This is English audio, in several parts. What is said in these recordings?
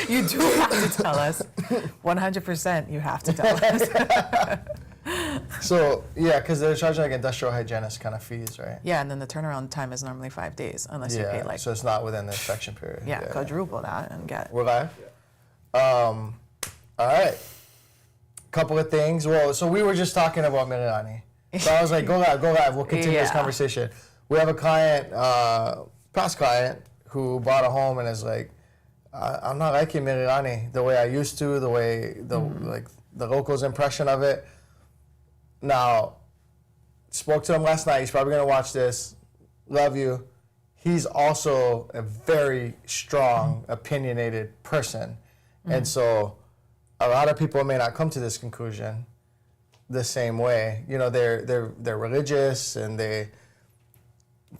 You do have to tell us. 100% you have to tell us. So, yeah, because they're charging like industrial hygienist kind of fees, right? Yeah, and then the turnaround time is normally 5 days, unless you pay like... so it's not within the inspection period. Yeah, quadruple that and get... We're live? All right. Couple of things. Well, so we were just talking about Mililani. So I was like, go live. We'll continue this conversation. We have a client, past client, who bought a home and is like, I'm not liking Mililani the way I used to, the way like the locals' impression of it. Now, spoke to him last night. He's probably gonna watch this. Love you. He's also a very strong, opinionated person, and so a lot of people may not come to this conclusion the same way. You know, they're religious and they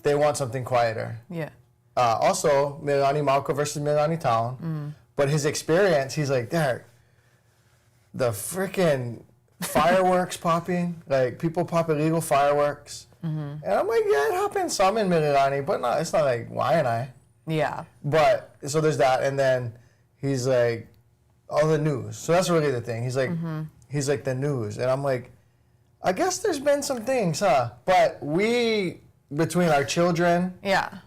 want something quieter. Yeah. Also, Mililani Malka versus Mililani Town. But his experience, he's like, Derek, the freaking fireworks popping, like people pop illegal fireworks. And I'm like, yeah, it happens some in Mililani, but it's not like Waianae. Yeah. But, so there's that. And then he's like, all the news. So that's really the thing. He's like, he's like the news. And I'm like, I guess there's been some things, huh? But between our children,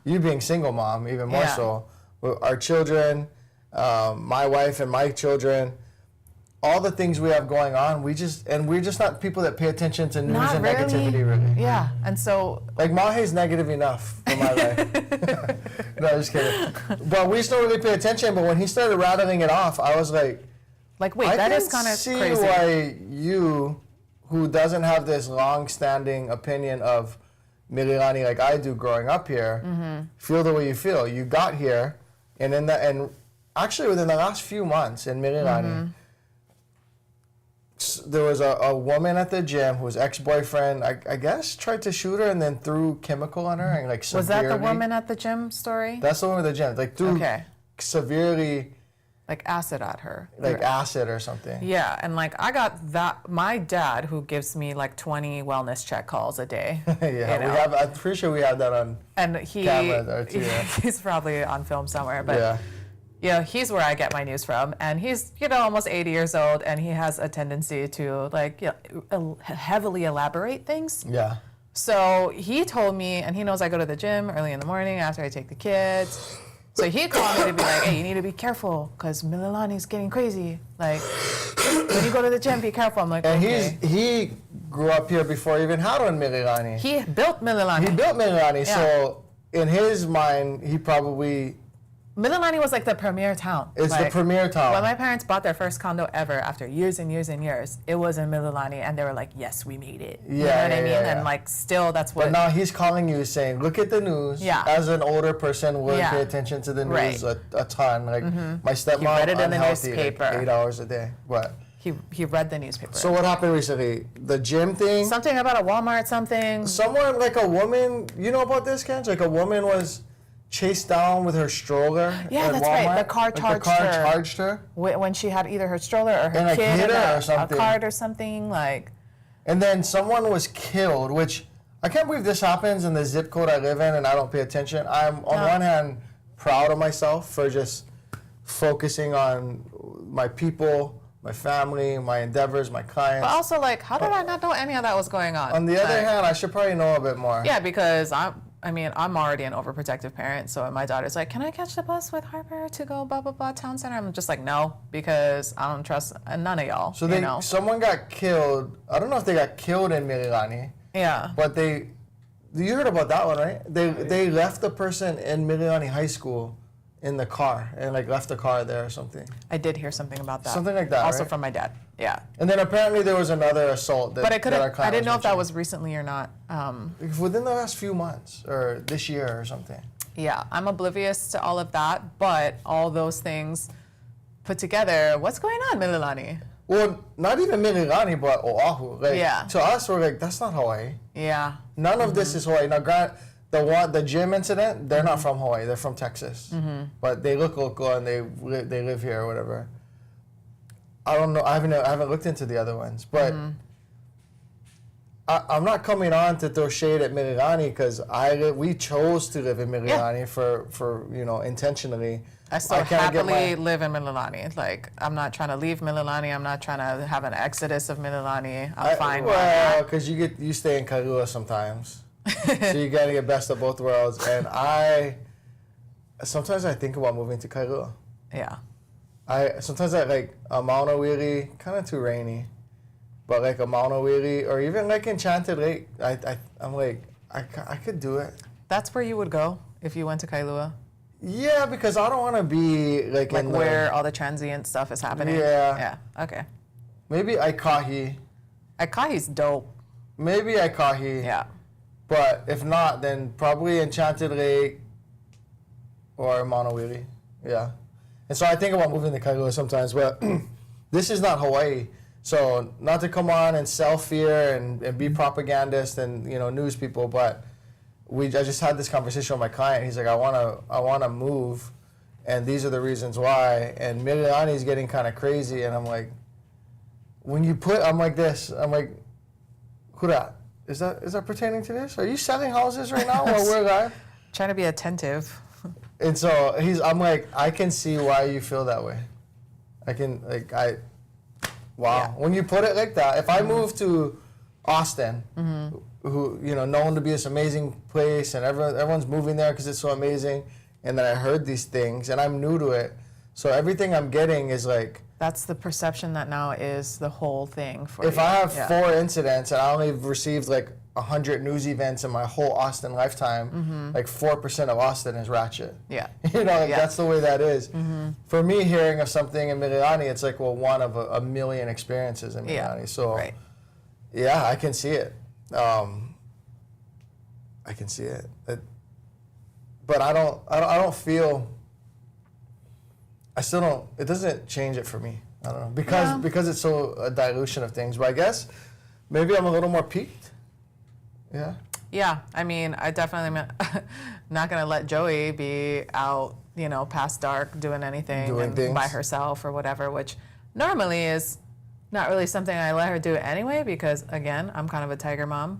you being single mom, even more so, our children, my wife and my children, all the things we have going on, we're just not people that pay attention to news and negativity, really. Yeah, and so... Like, Mahe's negative enough for my life. No, just kidding. But we still really pay attention, but when he started rattling it off, I was like... wait, that is kind of crazy. I can see why you, who doesn't have this long-standing opinion of Mililani like I do growing up here, feel the way you feel. You got here, and actually within the last few months in Mililani, there was a woman at the gym whose ex-boyfriend, I guess, tried to shoot her and then threw chemical on her and like severely. Was that the woman at the gym story? That's the woman at the gym. Like threw severely. Like acid at her. Like acid or something. Yeah, and like I got that. My dad, who gives me like 20 wellness check calls a day. I'm pretty sure we have that on camera. He's probably on film somewhere, but. Yeah, he's where I get my news from, and he's almost 80 years old, and he has a tendency to like heavily elaborate things. Yeah. So he told me, and he knows I go to the gym early in the morning after I take the kids. So he called me to be like, "Hey, you need to be careful because Mililani's getting crazy. Like when you go to the gym, be careful." I'm like, and okay. he grew up here before he even had one Mililani. He built Mililani. So in his mind, he probably. Mililani was like the premier town. It's like, the premier town. When my parents bought their first condo ever after years and years and years, it was in Mililani, and they were like, yes, we made it. You know what I mean? And like still that's what... But now he's calling you saying, look at the news. Yeah. As an older person, would pay attention to the news a ton. Like my stepmom, he read it in the newspaper. Like 8 hours a day. But he read the newspaper. So what happened recently? The gym thing? Something about a Walmart something. Someone, like a woman, you know about this, Kenj? Like a woman was... chased down with her stroller. Yeah, that's Walmart. Right. The car charged her when she had either her stroller or her and kid hit her or something. A cart or something like. And then someone was killed, which I can't believe this happens in the zip code I live in, and I don't pay attention. I'm on one hand proud of myself for just focusing on my people, my family, my endeavors, my clients. But also, like, how did I not know any of that was going on? On the other hand, I should probably know a bit more. Yeah, because I'm already an overprotective parent, so my daughter's like, can I catch the bus with Harper to go blah, blah, blah, town center? I'm just like, no, because I don't trust none of y'all. So someone got killed. I don't know if they got killed in Mililani. Yeah. But you heard about that one, right? They left the person in Mililani High School in the car and like left the car there or something. I did hear something about that. Something like that, also right? From my dad. Yeah. And then apparently there was another assault but I didn't know if that was recently or not. Within the last few months or this year or something. Yeah, I'm oblivious to all of that, but all those things put together, what's going on, Mililani? Well, not even Mililani, but Oahu. Like, to us, we're like, that's not Hawaii. Yeah. None of this is Hawaii. Now, the gym incident, they're not from Hawaii. They're from Texas. But they look local and they live here or whatever. I don't know. I haven't looked into the other ones, but I'm not coming on to throw shade at Mililani because we chose to live in Mililani for intentionally. I still happily live in Mililani. Like, I'm not trying to leave Mililani. I'm not trying to have an exodus of Mililani. I'm fine. Well, because you stay in Kailua sometimes, so you gotta get best of both worlds. And sometimes I think about moving to Kailua. Yeah. Sometimes I like Maunawili, kind of too rainy. But like a Maunawili or even like Enchanted Lake, I'm like, I could do it. That's where you would go if you went to Kailua? Yeah, because I don't want to be like in where all the transient stuff is happening? Yeah. Yeah, okay. Maybe Aikahi. Aikahi's dope. Maybe Aikahi. Yeah. But if not, then probably Enchanted Lake or Maunawili. Yeah. And so I think about moving to Kailua sometimes, but this is not Hawaii. So not to come on and sell fear and be propagandist and news people, but I just had this conversation with my client. He's like, I wanna move, and these are the reasons why. And Mililani is getting kind of crazy, and I'm like, I'm like this. I'm like, who that? Is that pertaining to this? Are you selling houses right now while we're live? Trying to be attentive. And so I'm like, I can see why you feel that way. Wow. Yeah. When you put it like that, if I move to Austin, who known to be this amazing place, and everyone's moving there because it's so amazing, and then I heard these things, and I'm new to it, so everything I'm getting is like. That's the perception that now is the whole thing for if you. I have 4 incidents and I only received like 100 news events in my whole Austin lifetime, like 4% of Austin is ratchet. Yeah. That's the way that is. For me, hearing of something in Mililani, it's like, well, one of a million experiences in Mililani. Yeah. So, right. Yeah, I can see it. I can see it. But I don't feel. I still don't. It doesn't change it for me. I don't know because it's so a dilution of things. But I guess maybe I'm a little more peaked. Yeah. Yeah. I mean, I definitely not gonna let Joey be out, past dark doing anything by herself or whatever. Which normally is not really something I let her do anyway because again, I'm kind of a tiger mom.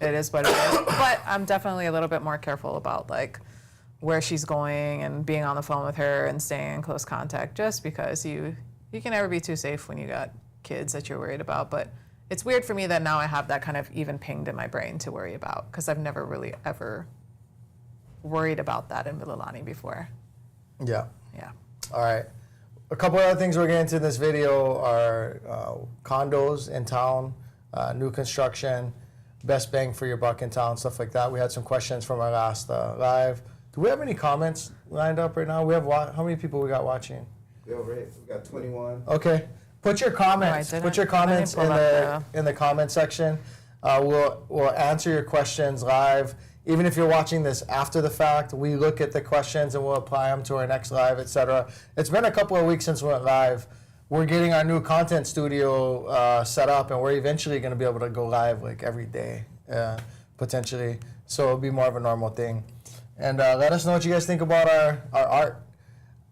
It is what it is. But I'm definitely a little bit more careful about like where she's going and being on the phone with her and staying in close contact just because you can never be too safe when you got kids that you're worried about. But it's weird for me that now I have that kind of even pinged in my brain to worry about because I've never really ever worried about that in Mililani before. Yeah. Yeah. All right. A couple other things we're getting into in this video are condos in town, new construction, best bang for your buck in town, stuff like that. We had some questions from our last live. Do we have any comments lined up right now? We have how many people we got watching? We got 21. Okay. Put your comments. Put your comments in the comment section. We'll answer your questions live. Even if you're watching this after the fact, we look at the questions and we'll apply them to our next live, etc. It's been a couple of weeks since we went live. We're getting our new content studio set up, and we're eventually going to be able to go live like every day, potentially. So it'll be more of a normal thing. And let us know what you guys think about our art.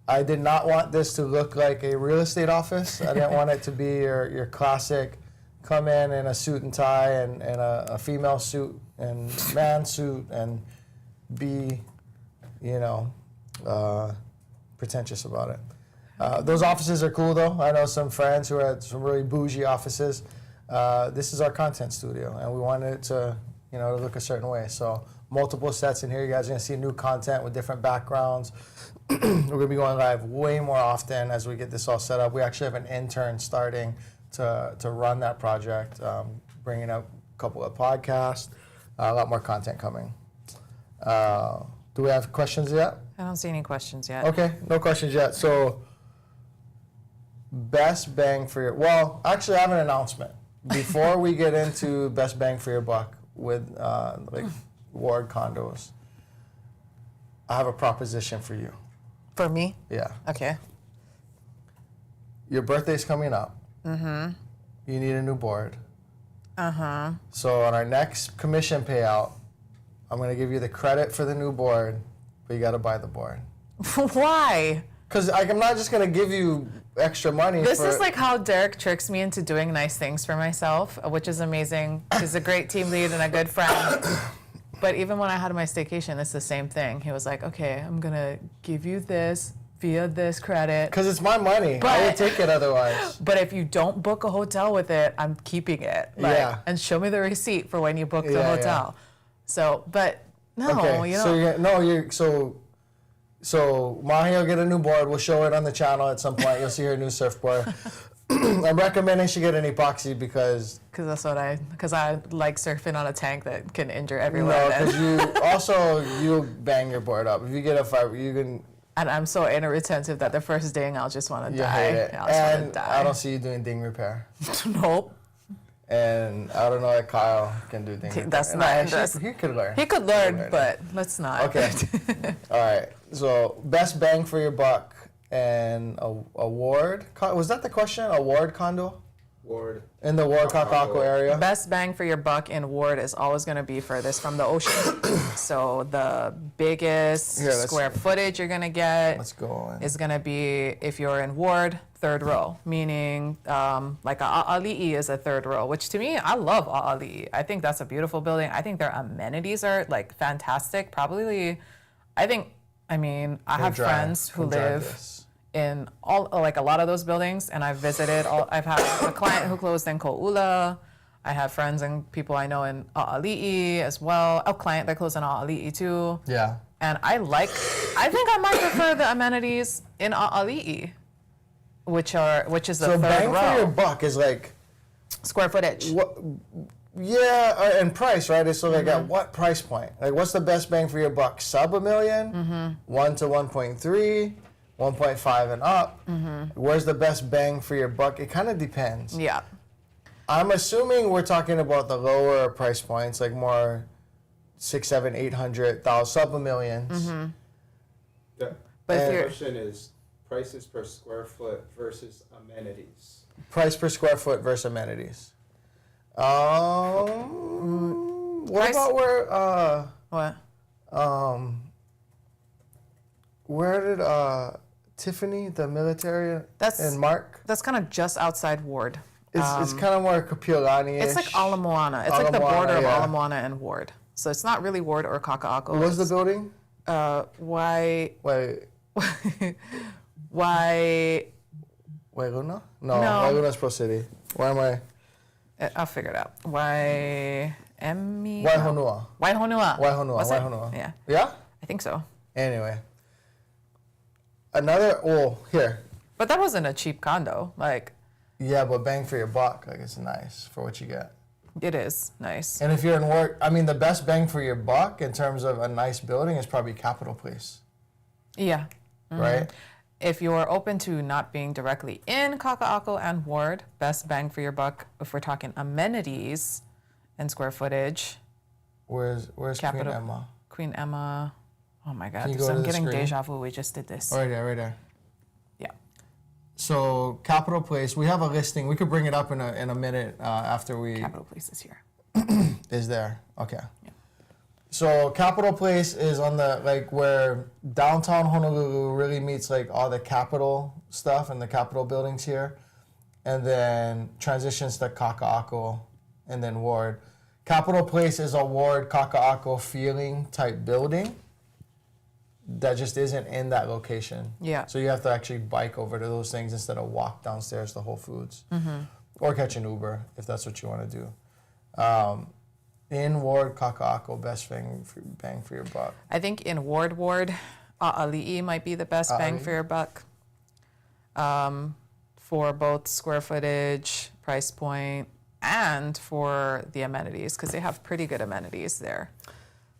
I did not want this to look like a real estate office. I didn't want it to be your classic come in a suit and tie and a female suit and man suit and be, pretentious about it. Those offices are cool though. I know some friends who had some really bougie offices. This is our content studio, and we wanted it to, to look a certain way. So multiple sets in here. You guys are gonna see new content with different backgrounds. We're gonna be going live way more often as we get this all set up. We actually have an intern starting to run that project, bringing up a couple of podcasts, a lot more content coming. Do we have questions yet? I don't see any questions yet. Okay, no questions yet. So, best bang for your, well, actually I have an announcement. Before we get into best bang for your buck with Ward Condos, I have a proposition for you. For me? Yeah. Okay. Your birthday's coming up. Mm-hmm. You need a new board. Uh-huh. So on our next commission payout, I'm going to give you the credit for the new board, but you got to buy the board. Why? Because I'm not just gonna give you extra money. This is like how Derek tricks me into doing nice things for myself, which is amazing. He's a great team lead and a good friend. But even when I had my staycation, it's the same thing. He was like, okay, I'm gonna give you this via this credit. Because it's my money. I would take it otherwise. But if you don't book a hotel with it, I'm keeping it. Like, and show me the receipt for when you booked the hotel. So, but no, okay. So Mahe will get a new board. We'll show it on the channel at some point. You'll see her new surfboard. I'm recommending she get an epoxy because I like surfing on a tank that can injure everyone. No, because you'll bang your board up. If you get a fiber, you can. And I'm so inattentive that the first ding I'll just want to die. Hate it. I don't see you doing ding repair. Nope. And I don't know if Kyle can do ding repair. That's not. He could learn. He could learn, but let's not. Okay. All right. So best bang for your buck and a ward. Was that the question? A ward condo? Ward. In the Ward Kakaako area? Best bang for your buck in Ward is always going to be furthest from the ocean. So the biggest square footage you're going to get is going to be, if you're in Ward, third row, meaning like A'ali'i is a third row, which to me, I love A'ali'i. I think that's a beautiful building. I think their amenities are like fantastic. Probably, I have friends who live in all like a lot of those buildings, and I've visited I've had a client who closed in Ko'ula. I have friends and people I know in A'ali'i as well. A client that closed in A'ali'i too. Yeah. And I think I might prefer the amenities in A'ali'i, which is the third row. So bang for your buck is like square footage. Yeah, and price, right? So like at what price point? Like what's the best bang for your buck? Sub $1 million, 1 to 1.3. 1.5 and up. Where's the best bang for your buck? It kind of depends. Yeah. I'm assuming we're talking about the lower price points, like more 6, 7, 800,000, sub $1 million. The question is prices per square foot versus amenities. Price per square foot versus amenities. What about where did Tiffany, the military, and Mark? That's kind of just outside Ward. It's kind of more Mililani-ish. It's like Ala Moana. It's like the border of Ala Moana and Ward. So it's not really Ward or Kakaako. What was the building? Why? Wailuna? No, Wailuna's Pro City. Why am I? I'll figure it out. Waihonua. Yeah. Yeah? I think so. Anyway. Here. But that wasn't a cheap condo. Yeah, but bang for your buck. Like, it's nice for what you get. It is nice. And if you're in work, the best bang for your buck in terms of a nice building is probably Capitol Place. Yeah. Right? If you're open to not being directly in Kakaako and Ward, best bang for your buck, if we're talking amenities and square footage. Where's Queen Emma? Queen Emma. Oh my God, I'm getting deja vu. We just did this. Right there. Yeah. So Capitol Place, we have a listing. We could bring it up in a minute after we. Capitol Place is here. Is there? Okay. Yeah. So Capitol Place is on the where downtown Honolulu really meets all the Capitol stuff and the Capitol buildings here, and then transitions to Kakaako, and then Ward. Capitol Place is a Ward Kakaako feeling type building that just isn't in that location. Yeah. So you have to actually bike over to those things instead of walk downstairs to Whole Foods. Or catch an Uber if that's what you want to do. In Ward Kakaako, best bang for your buck. I think in Ward, A'ali'i might be the best bang for your buck. For both square footage, price point, and for the amenities, because they have pretty good amenities there.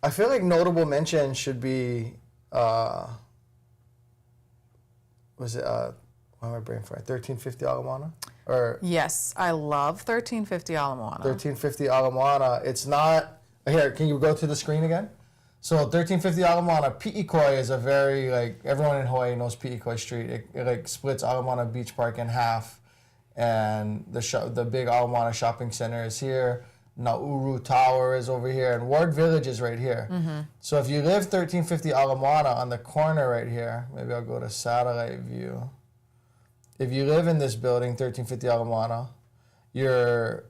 I feel like notable mention should be was it why am I brain fried? 1350 Ala Moana? Or yes, I love 1350 Ala Moana. 1350 Ala Moana. It's not here. Can you go to the screen again? So 1350 Ala Moana, Pi'ikoi is a very everyone in Hawaii knows Pi'ikoi Street. It splits Ala Moana Beach Park in half, and the big Ala Moana shopping center is here. Nauru Tower is over here, and Ward Village is right here. So if you live 1350 Ala Moana on the corner right here, maybe I'll go to satellite view. If you live in this building, 1350 Ala Moana, you're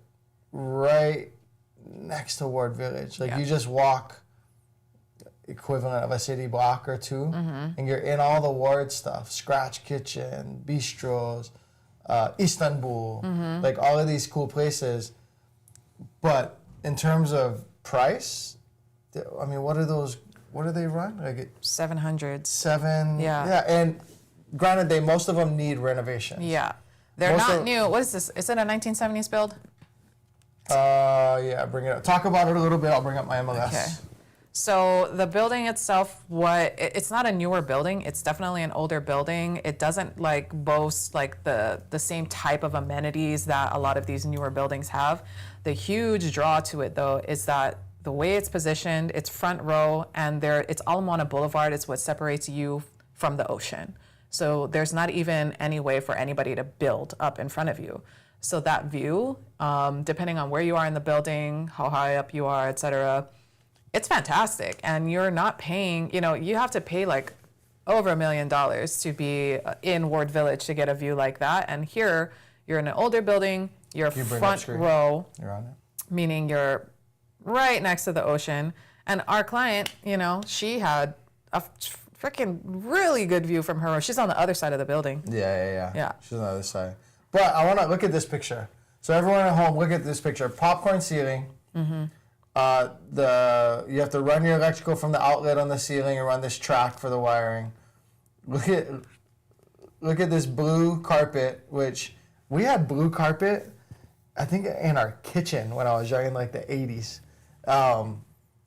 right next to Ward Village. Like you just walk equivalent of a city block or two, and you're in all the Ward stuff, Scratch Kitchen, bistros, Istanbul, like all of these cool places. But in terms of price, I mean, what do they run? Like 700s. Yeah, and granted, most of them need renovation. Yeah, they're not new. What is this? Is it a 1970s build? Yeah, bring it up. Talk about it a little bit. I'll bring up my MLS. Okay. So the building itself, it's not a newer building. It's definitely an older building. It doesn't like boast like the same type of amenities that a lot of these newer buildings have. The huge draw to it though is that the way it's positioned, it's front row, and it's Ala Moana Boulevard. It's what separates you from the ocean. So there's not even any way for anybody to build up in front of you. So that view, depending on where you are in the building, how high up you are, et cetera, it's fantastic. And you're not paying, you have to pay like over $1 million to be in Ward Village to get a view like that. And here, you're in an older building, you're front row, you're on it. Meaning you're right next to the ocean. And our client, she had a freaking really good view from her room. She's on the other side of the building. Yeah. She's on the other side. But I want to look at this picture. So everyone at home, look at this picture. Popcorn ceiling. You have to run your electrical from the outlet on the ceiling and run this track for the wiring. Look at this blue carpet, which we had blue carpet, I think, in our kitchen when I was young in like the 80s.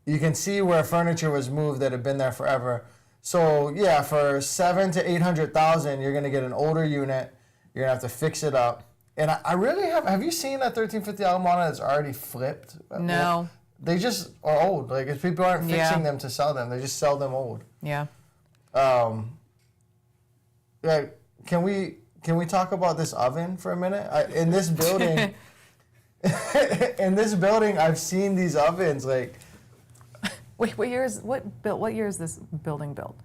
You can see where furniture was moved that had been there forever. So yeah, for $700,000 to $800,000, you're gonna get an older unit. You're gonna have to fix it up. And I really have you seen that 1350 Ala Moana that's already flipped? No. They just are old. Like if people aren't fixing them to sell them, they just sell them old. Yeah. Yeah. Can we talk about this oven for a minute? In this building, I've seen these ovens like. Wait, what year is this building built?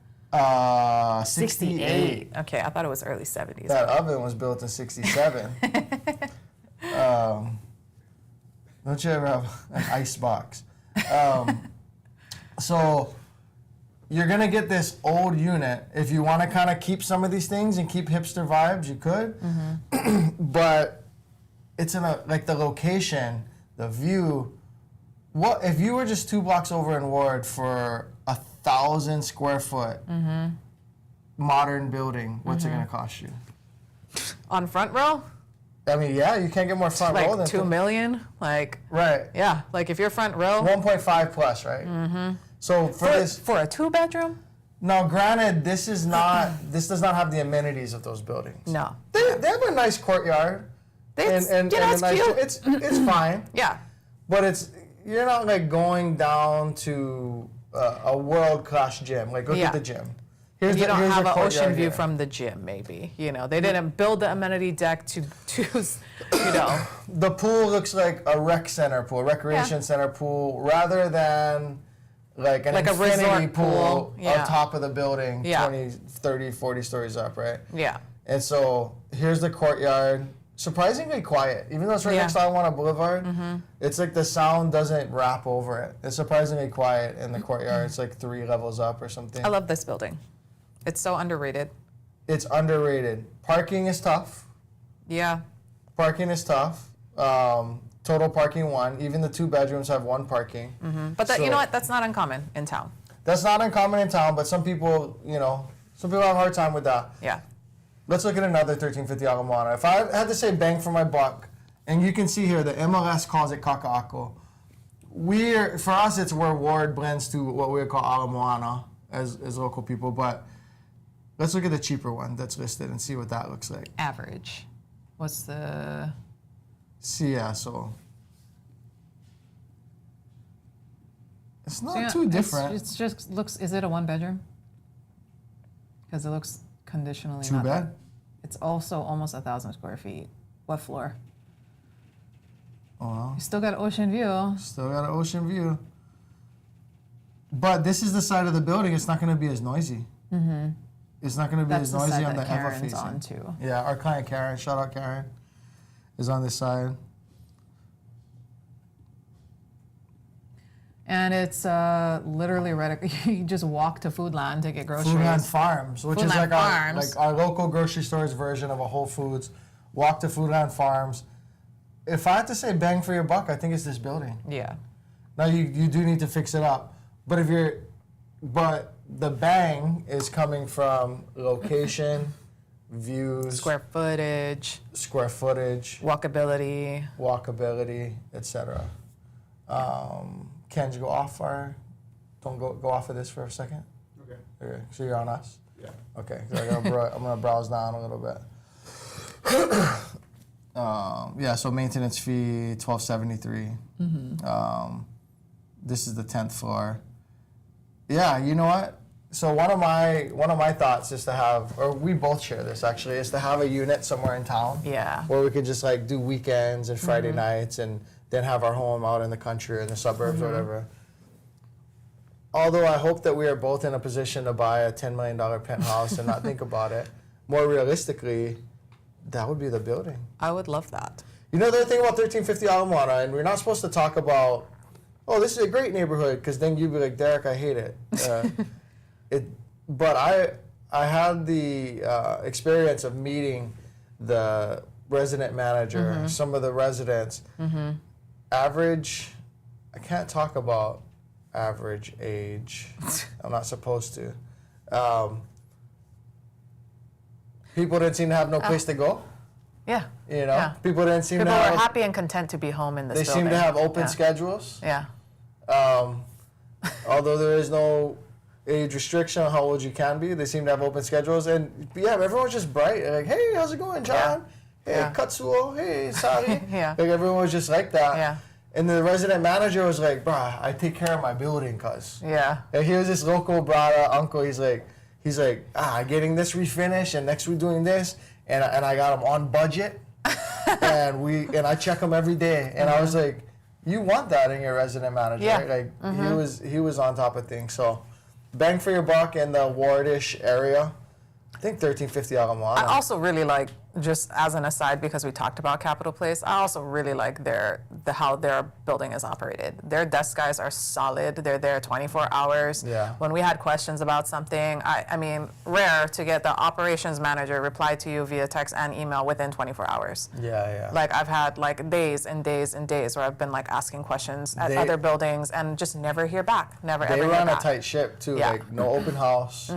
68. Okay, I thought it was early 70s. That oven was built in 67. Don't you ever have an ice box? So you're gonna get this old unit. If you want to kind of keep some of these things and keep hipster vibes, you could. But it's in the location, the view. What if you were just 2 blocks over in Ward for 1,000 square foot modern building? What's it gonna cost you? On front row? I mean, yeah, you can't get more front row than $2 million. Right. Yeah, like if you're front row. 1.5 plus, right? So for a 2-bedroom. Now, granted, this does not have the amenities of those buildings. No. They have a nice courtyard. It's cute. It's fine. Yeah. But you're not like going down to a world-class gym. Like look at the gym. You don't have an ocean view from the gym, maybe. They didn't build the amenity deck to The pool looks like a rec center pool, recreation center pool, rather than like an infinity pool on top of the building, 20, 30, 40 stories up, right? Yeah. And so here's the courtyard. Surprisingly quiet. Even though it's right next to Ala Moana Boulevard, it's like the sound doesn't wrap over it. It's surprisingly quiet in the courtyard. It's like 3 levels up or something. I love this building. It's so underrated. It's underrated. Parking is tough. Yeah. Parking is tough. Total parking 1. Even the 2 bedrooms have 1 parking. But you know what? That's not uncommon in town. That's not uncommon in town, but some people have a hard time with that. Yeah. Let's look at another 1350 Ala Moana. If I had to say bang for my buck, and you can see here the MLS calls it Kakaako. For us, it's where Ward blends to what we would call Ala Moana as local people, but let's look at the cheaper one that's listed and see what that looks like. Average. What's the... So it's not too different. It's just looks... Is it a 1-bedroom? Because it looks conditionally 2 bed? It's also almost 1,000 square feet. What floor? Oh, You still got ocean view. Still got an ocean view. But this is the side of the building. It's not going to be as noisy. Mm-hmm. It's not going to be as noisy on the ever facing. On too. Yeah, our client Karen, shout out Karen, is on this side. And it's literally right. You just walk to Foodland to get groceries. Foodland Farms, which is Foodland like our local grocery store's version of a Whole Foods. Walk to Foodland Farms. If I had to say bang for your buck, I think it's this building. Yeah. Now you do need to fix it up, but the bang is coming from location, views, Square footage, walkability, etc. Can you go off don't go off of this for a second? Okay. So you're on us? Yeah. Okay. So I'm gonna browse down a little bit. So maintenance fee $1,273. Mm-hmm. This is the 10th floor. Yeah, you know what? So one of my thoughts is to have, or we both share this actually, is to have a unit somewhere in town. Yeah. Where we could just like do weekends and Friday nights and then have our home out in the country or in the suburbs or whatever. Although I hope that we are both in a position to buy a $10 million penthouse and not think about it. More realistically, that would be the building. I would love that. You know the other thing about 1350 Alamana, and we're not supposed to talk about, oh, this is a great neighborhood, because then you'd be like, Derek, I hate it. But I had the experience of meeting the resident manager, some of the residents. Average, I can't talk about average age. I'm not supposed to. People didn't seem to have no place to go. Yeah. You know, people didn't seem people to have. People were happy and content to be home in this building. They seem to have open schedules. Yeah. Although there is no age restriction on how old you can be, they seem to have open schedules. And yeah, everyone's just bright. Like, hey, how's it going, John? Hey, Katsuo. Hey, Sari. Like everyone was just like that. Yeah. And the resident manager was like, bruh, I take care of my building, cuz. Yeah. And he was this local brother, uncle. He's like, getting this refinished, and next we're doing this, and I got him on budget, and I check him every day, and I was like, you want that in your resident manager, right? Like he was on top of things. So, bang for your buck in the Wardish area. I think 1350 Alamana. I also really like, just as an aside, because we talked about Capitol Place, I also really like how their building is operated. Their desk guys are solid. They're there 24 hours. Yeah. When we had questions about something, I mean, rare to get the operations manager reply to you via text and email within 24 hours. Yeah. Like I've had like days and days and days where I've been like asking questions at other buildings and just never hear back. They run a tight ship too. Yeah. Like no open house.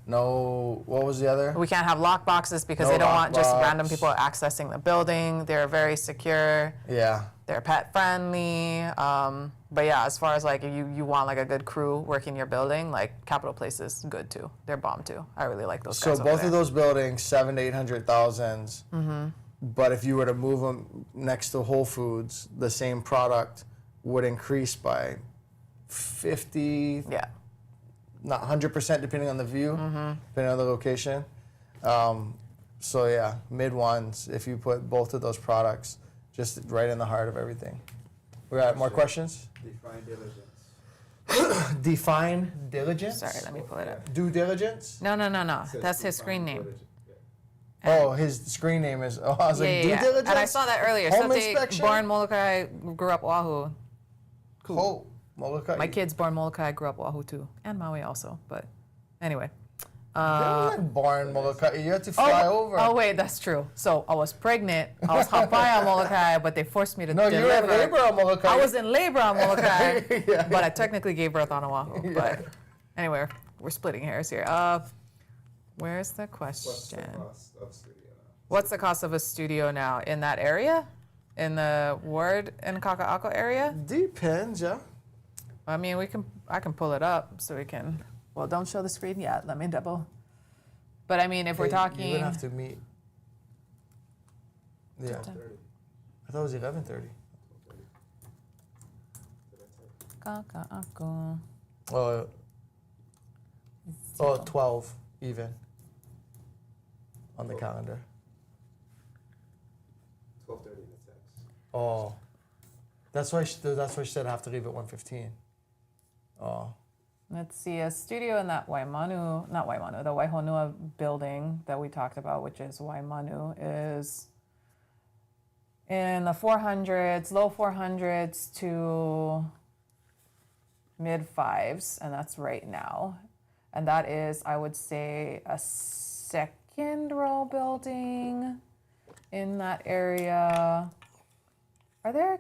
No. What was the other? We can't have lock boxes because they don't want just random people accessing the building. They're very secure. Yeah. They're pet friendly. But yeah, as far as like you want like a good crew working your building, like Capitol Place is good too. They're bomb too. I really like those guys. So both of those buildings, 700,000 to 800,000. But if you were to move them next to Whole Foods, the same product would increase by 50. Yeah. Not 100% depending on the view, depending on the location. So yeah, mid ones, if you put both of those products just right in the heart of everything. We got more questions? Define diligence. Define diligence? Sorry, let me pull it up. Due diligence? No. That's his screen name. Oh, his screen name is, I was like, due diligence? And I saw that earlier. Home inspection? Born Molokai, grew up Oahu. Cool. Oh, Molokai. My kid's born Molokai, grew up Oahu too. And Maui also, but anyway. They weren't born Molokai. You had to fly over. Oh wait, that's true. So I was pregnant. I was Hawaii on Molokai, but they forced me to deliver. No, you were in labor on Molokai. I was in labor on Molokai, but I technically gave birth on Oahu. But anyway, we're splitting hairs here. Where's the question? What's the cost of a studio now in that area? In the ward in Kakaako area? Depends, yeah. I mean, I can pull it up so we can. Well, don't show the screen yet. Let me double. But I mean, if we're talking, you're gonna have to meet. Yeah. I thought it was 11:30. Kakaako. Oh, 12 even on the calendar. 12:30 in the text. Oh. That's why she said I have to leave at 1:15. Oh. Let's see, a studio in that the Waihonua building that we talked about, which is Waimanu, is in the 400s, low 400s to mid 5s, and that's right now. And that is, I would say, a second row building in that area. Are there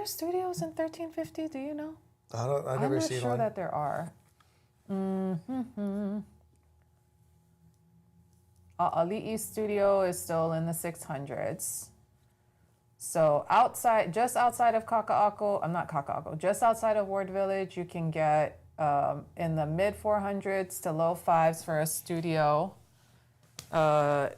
studios in 1350? Do you know? I've never seen one. I'm not sure that there are. Ali'i Studio is still in the 600s. So just outside of Kakaako, just outside of Ward Village, you can get in the mid 400s to low 5s for a studio.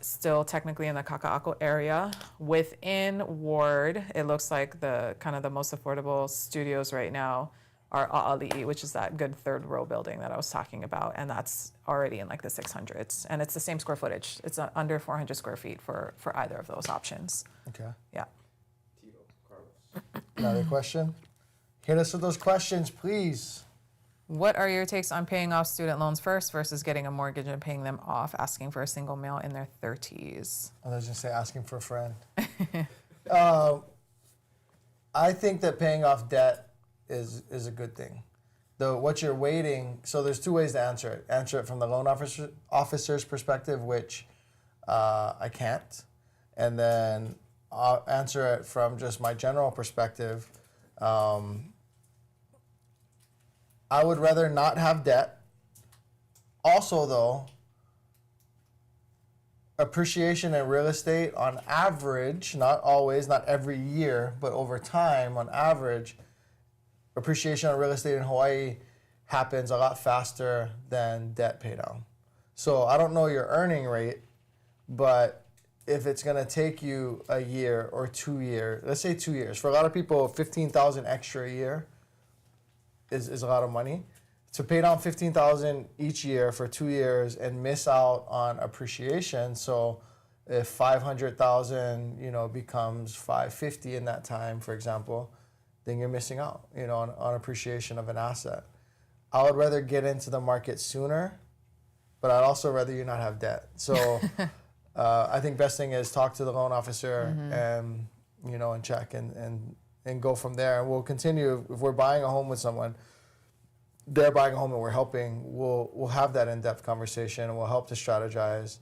Still technically in the Kakaako area. Within Ward, it looks like the most affordable studios right now are A'ali'i, which is that good third row building that I was talking about, and that's already in like the 600s, and it's the same square footage. It's under 400 square feet for either of those options. Okay. Yeah. Tito, Carlos. Another question? Hit us with those questions, please. What are your takes on paying off student loans first versus getting a mortgage and paying them off, asking for a single male in their 30s? I was just say asking for a friend. I think that paying off debt is a good thing. What you're waiting, so there's two ways to answer it. Answer it from the loan officer's perspective, which I can't, and then I'll answer it from just my general perspective. I would rather not have debt. Also, though, appreciation in real estate on average, not always, not every year, but over time, on average, appreciation on real estate in Hawaii happens a lot faster than debt pay down. So I don't know your earning rate, but if it's going to take you a year or 2 years, let's say 2 years. For a lot of people, $15,000 extra a year is a lot of money. To pay down $15,000 each year for 2 years and miss out on appreciation. So if $500,000, becomes $550 in that time, for example, then you're missing out, on appreciation of an asset. I would rather get into the market sooner, but I'd also rather you not have debt. So I think best thing is talk to the loan officer and check and go from there. And we'll continue. If we're buying a home with someone, they're buying a home and we're helping, we'll have that in-depth conversation and we'll help to strategize.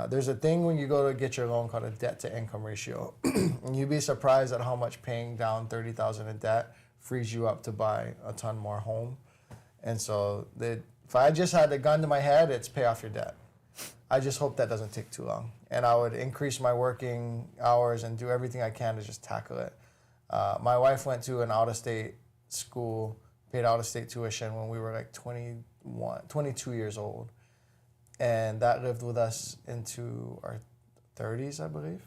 There's a thing when you go to get your loan called a debt-to-income ratio. And you'd be surprised at how much paying down $30,000 in debt frees you up to buy a ton more home. And so if I just had a gun to my head, it's pay off your debt. I just hope that doesn't take too long. And I would increase my working hours and do everything I can to just tackle it. My wife went to an out-of-state school, paid out-of-state tuition when we were like 22 years old. And that lived with us into our 30s, I believe.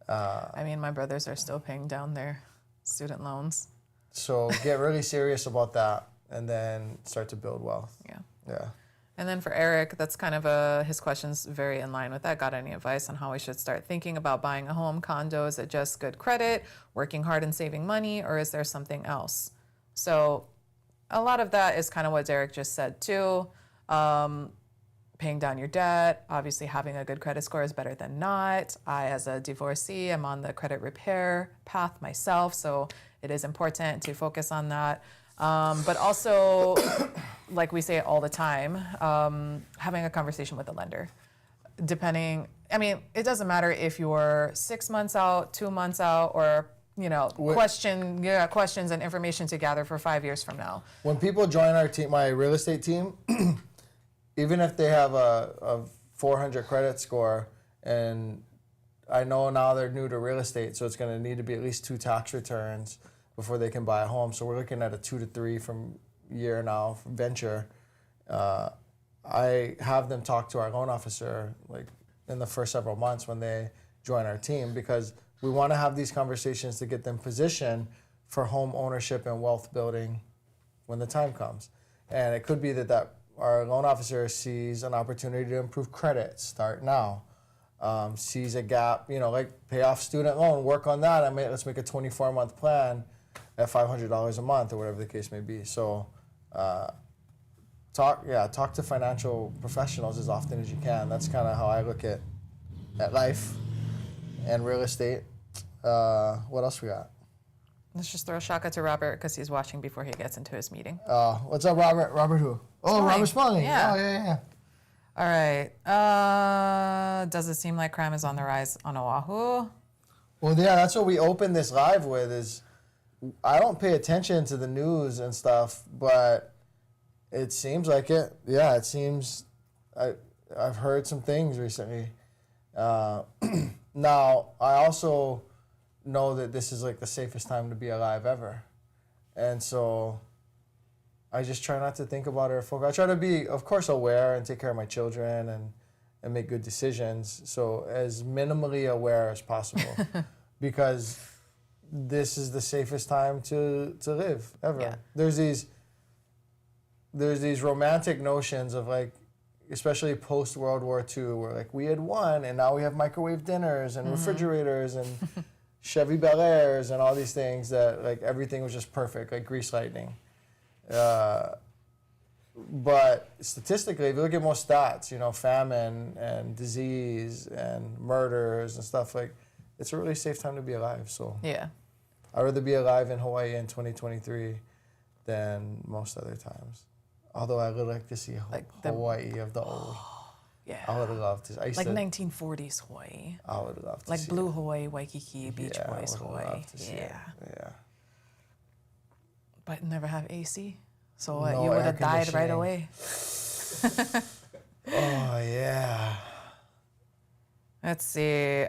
My brothers are still paying down their student loans. So get really serious about that and then start to build wealth. Yeah. And then for Eric, that's kind of his question's very in line with that. Got any advice on how we should start thinking about buying a home, condo? Is it just good credit, working hard and saving money, or is there something else? So a lot of that is kind of what Derek just said too. Paying down your debt, obviously having a good credit score is better than not. I, as a divorcee, am on the credit repair path myself, so it is important to focus on that. But also, like we say all the time, having a conversation with the lender. It doesn't matter if you're 6 months out, 2 months out, or questions and information to gather for 5 years from now. When people join our team, my real estate team, even if they have a 400 credit score, and I know now they're new to real estate, so it's going to need to be at least 2 tax returns before they can buy a home. So we're looking at a 2 to 3 from year now from venture. I have them talk to our loan officer like in the first several months when they join our team, because we want to have these conversations to get them positioned for home ownership and wealth building when the time comes. And it could be that our loan officer sees an opportunity to improve credit, start now. Sees a gap, like pay off student loan, work on that. Let's make a 24-month plan at $500 a month or whatever the case may be. So talk to financial professionals as often as you can. That's kind of how I look at life and real estate. What else we got? Let's just throw a shaka to Robert because he's watching before he gets into his meeting. What's up, Robert? Robert who? Oh, Robert Spalding. Yeah. Oh, yeah. All right. Does it seem like crime is on the rise on Oahu? Well, yeah, that's what we opened this live with is I don't pay attention to the news and stuff, but it seems like it. Yeah, it seems I've heard some things recently. Now, I also know that this is like the safest time to be alive ever. And so I just try not to think about it or focus. I try to be, of course, aware and take care of my children and make good decisions. So as minimally aware as possible because this is the safest time to live ever. Yeah. There's these romantic notions of like, especially post World War II, where like we had won and now we have microwave dinners and refrigerators and Chevy Bel Airs and all these things that like everything was just perfect, like grease lightning. But statistically, if you look at most stats, famine and disease and murders and stuff, like it's a really safe time to be alive. So yeah, I'd rather be alive in Hawaii in 2023 than most other times. Although I would like to see like Hawaii of the old. Yeah. I would love to. Like 1940s Hawaii. I would love to like see Blue it. Hawaii, Waikiki, Beach Boys Hawaii. Love to see it. Yeah. But never have AC. So No you would air have died right conditioning. away. Oh, yeah. Let's see.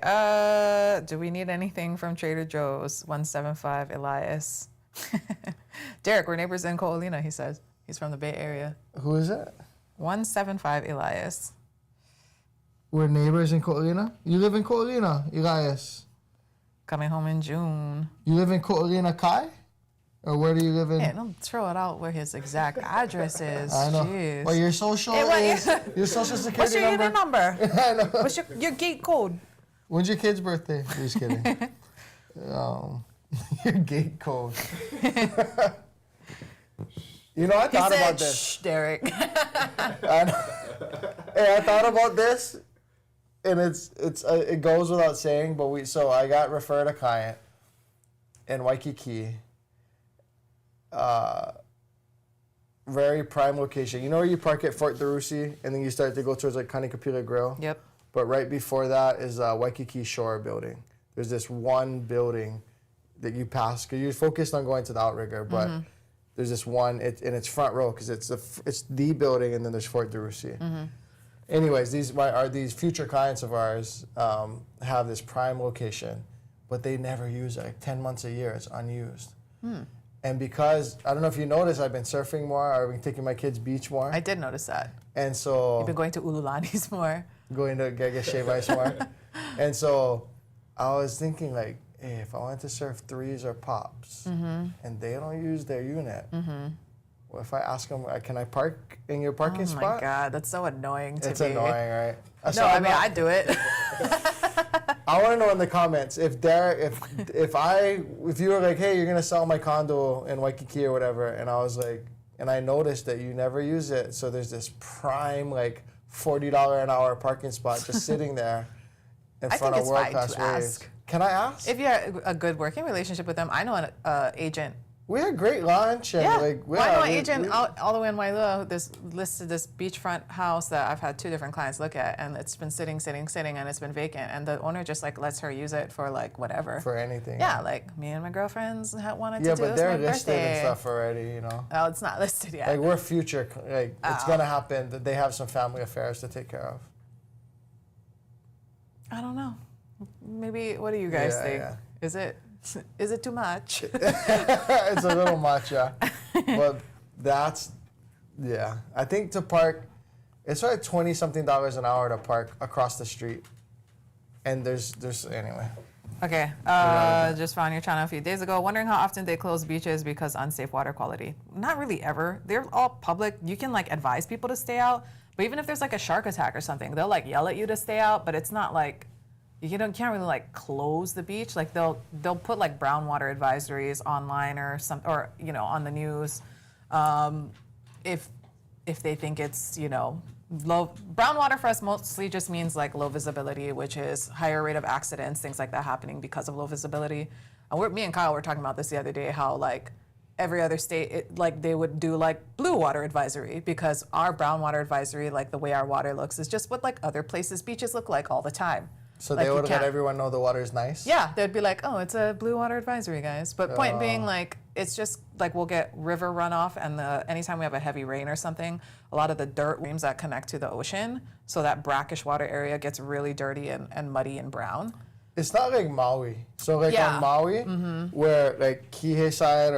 Do we need anything from Trader Joe's? 175 Elias. Derek, we're neighbors in Ko'olina, he says. He's from the Bay Area. Who is it? 175 Elias. We're neighbors in Ko'olina? You live in Ko'olina, Elias? Coming home in June. You live in Ko'olina Kai? Or where do you live in? Hey, don't throw it out where his exact address is. I know. Jeez. Well, your social is your social security What's your unit number? I know. What's your gate code? When's your kid's birthday? Just kidding. Your gate code. I thought about this. Shh, Derek. Hey, I thought about this, and it goes without saying, but I got referred a client in Waikiki. Very prime location. You know where you park at Fort Darusi, and then you start to go towards like Kanikapila Grill? Yep. But right before that is Waikiki Shore building. There's this one building that you pass, because you're focused on going to the outrigger, but there's this one, and it's front row, because it's the building, and then there's Fort Darusi. Anyways, these future clients of ours have this prime location, but they never use it. Like 10 months a year, it's unused. And because, I don't know if you noticed, I've been surfing more, I've been taking my kids beach more. I did notice that. And so... You've been going to Ululani's more. Going to get shave ice more. And so I was thinking like, hey, if I wanted to surf threes or pops, and they don't use their unit, what if I ask them, can I park in your parking spot? Oh my God, that's so annoying to me. It's annoying, right? No, I do it. I want to know in the comments if you were like, hey, you're gonna sell my condo in Waikiki or whatever, and I was like, and I noticed that you never use it, so there's this prime like $40 an hour parking spot just sitting there in front of world class waves. Can I ask? If you have a good working relationship with them, I know an agent. We had great lunch and I know an agent all the way in Wailua who listed this beachfront house that I've had 2 different clients look at, and it's been sitting, and it's been vacant, and the owner just like lets her use it for like whatever. For anything. Yeah, like me and my girlfriends wanted to do Yeah, this but they're my listed birthday. and stuff already, Oh, it's not listed yet. Like we're future, like it's gonna happen. That they have some family affairs to take care of. I don't know. Maybe. What do you guys think? Yeah. Is it too much? It's a little much, yeah. But I think to park, it's like $20-something an hour to park across the street. And there's anyway. Okay, just found your channel a few days ago. Wondering how often they close beaches because unsafe water quality. Not really ever. They're all public. You can like advise people to stay out. But even if there's like a shark attack or something, they'll like yell at you to stay out. But it's not like can't really like close the beach. Like they'll put like brown water advisories online or on the news, if they think it's low. Brown water for us mostly just means like low visibility, which is higher rate of accidents, things like that happening because of low visibility. And me and Kyle were talking about this the other day, how like every other state, they would do like blue water advisory, because our brown water advisory, like the way our water looks, is just what like other places beaches look like all the time. So they would let everyone know the water is nice? Yeah, they'd be like, oh, it's a blue water advisory, guys. But point being, like, it's just like we'll get river runoff, and anytime we have a heavy rain or something, a lot of the dirt streams that connect to the ocean, so that brackish water area gets really dirty and muddy and brown. It's not like Maui. So like on Maui, where like Kihei side,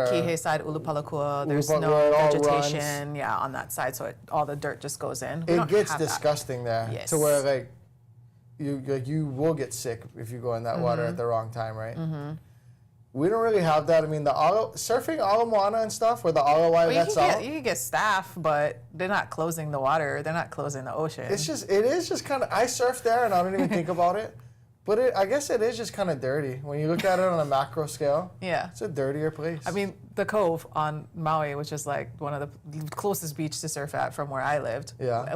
Ulupalakua, there's no vegetation, on that side, so all the dirt just goes in. It gets disgusting there, to where like you will get sick if you go in that water at the wrong time, right? We don't really have that. I mean, surfing Ala Moana and stuff, where the Ala gets out. You can get staff, but they're not closing the water. They're not closing the ocean. It is just kind of. I surf there and I don't even think about it. But I guess it is just kind of dirty when you look at it on a macro scale. Yeah, it's a dirtier place. I mean, the Cove on Maui, which is like one of the closest beach to surf at from where I lived. Yeah.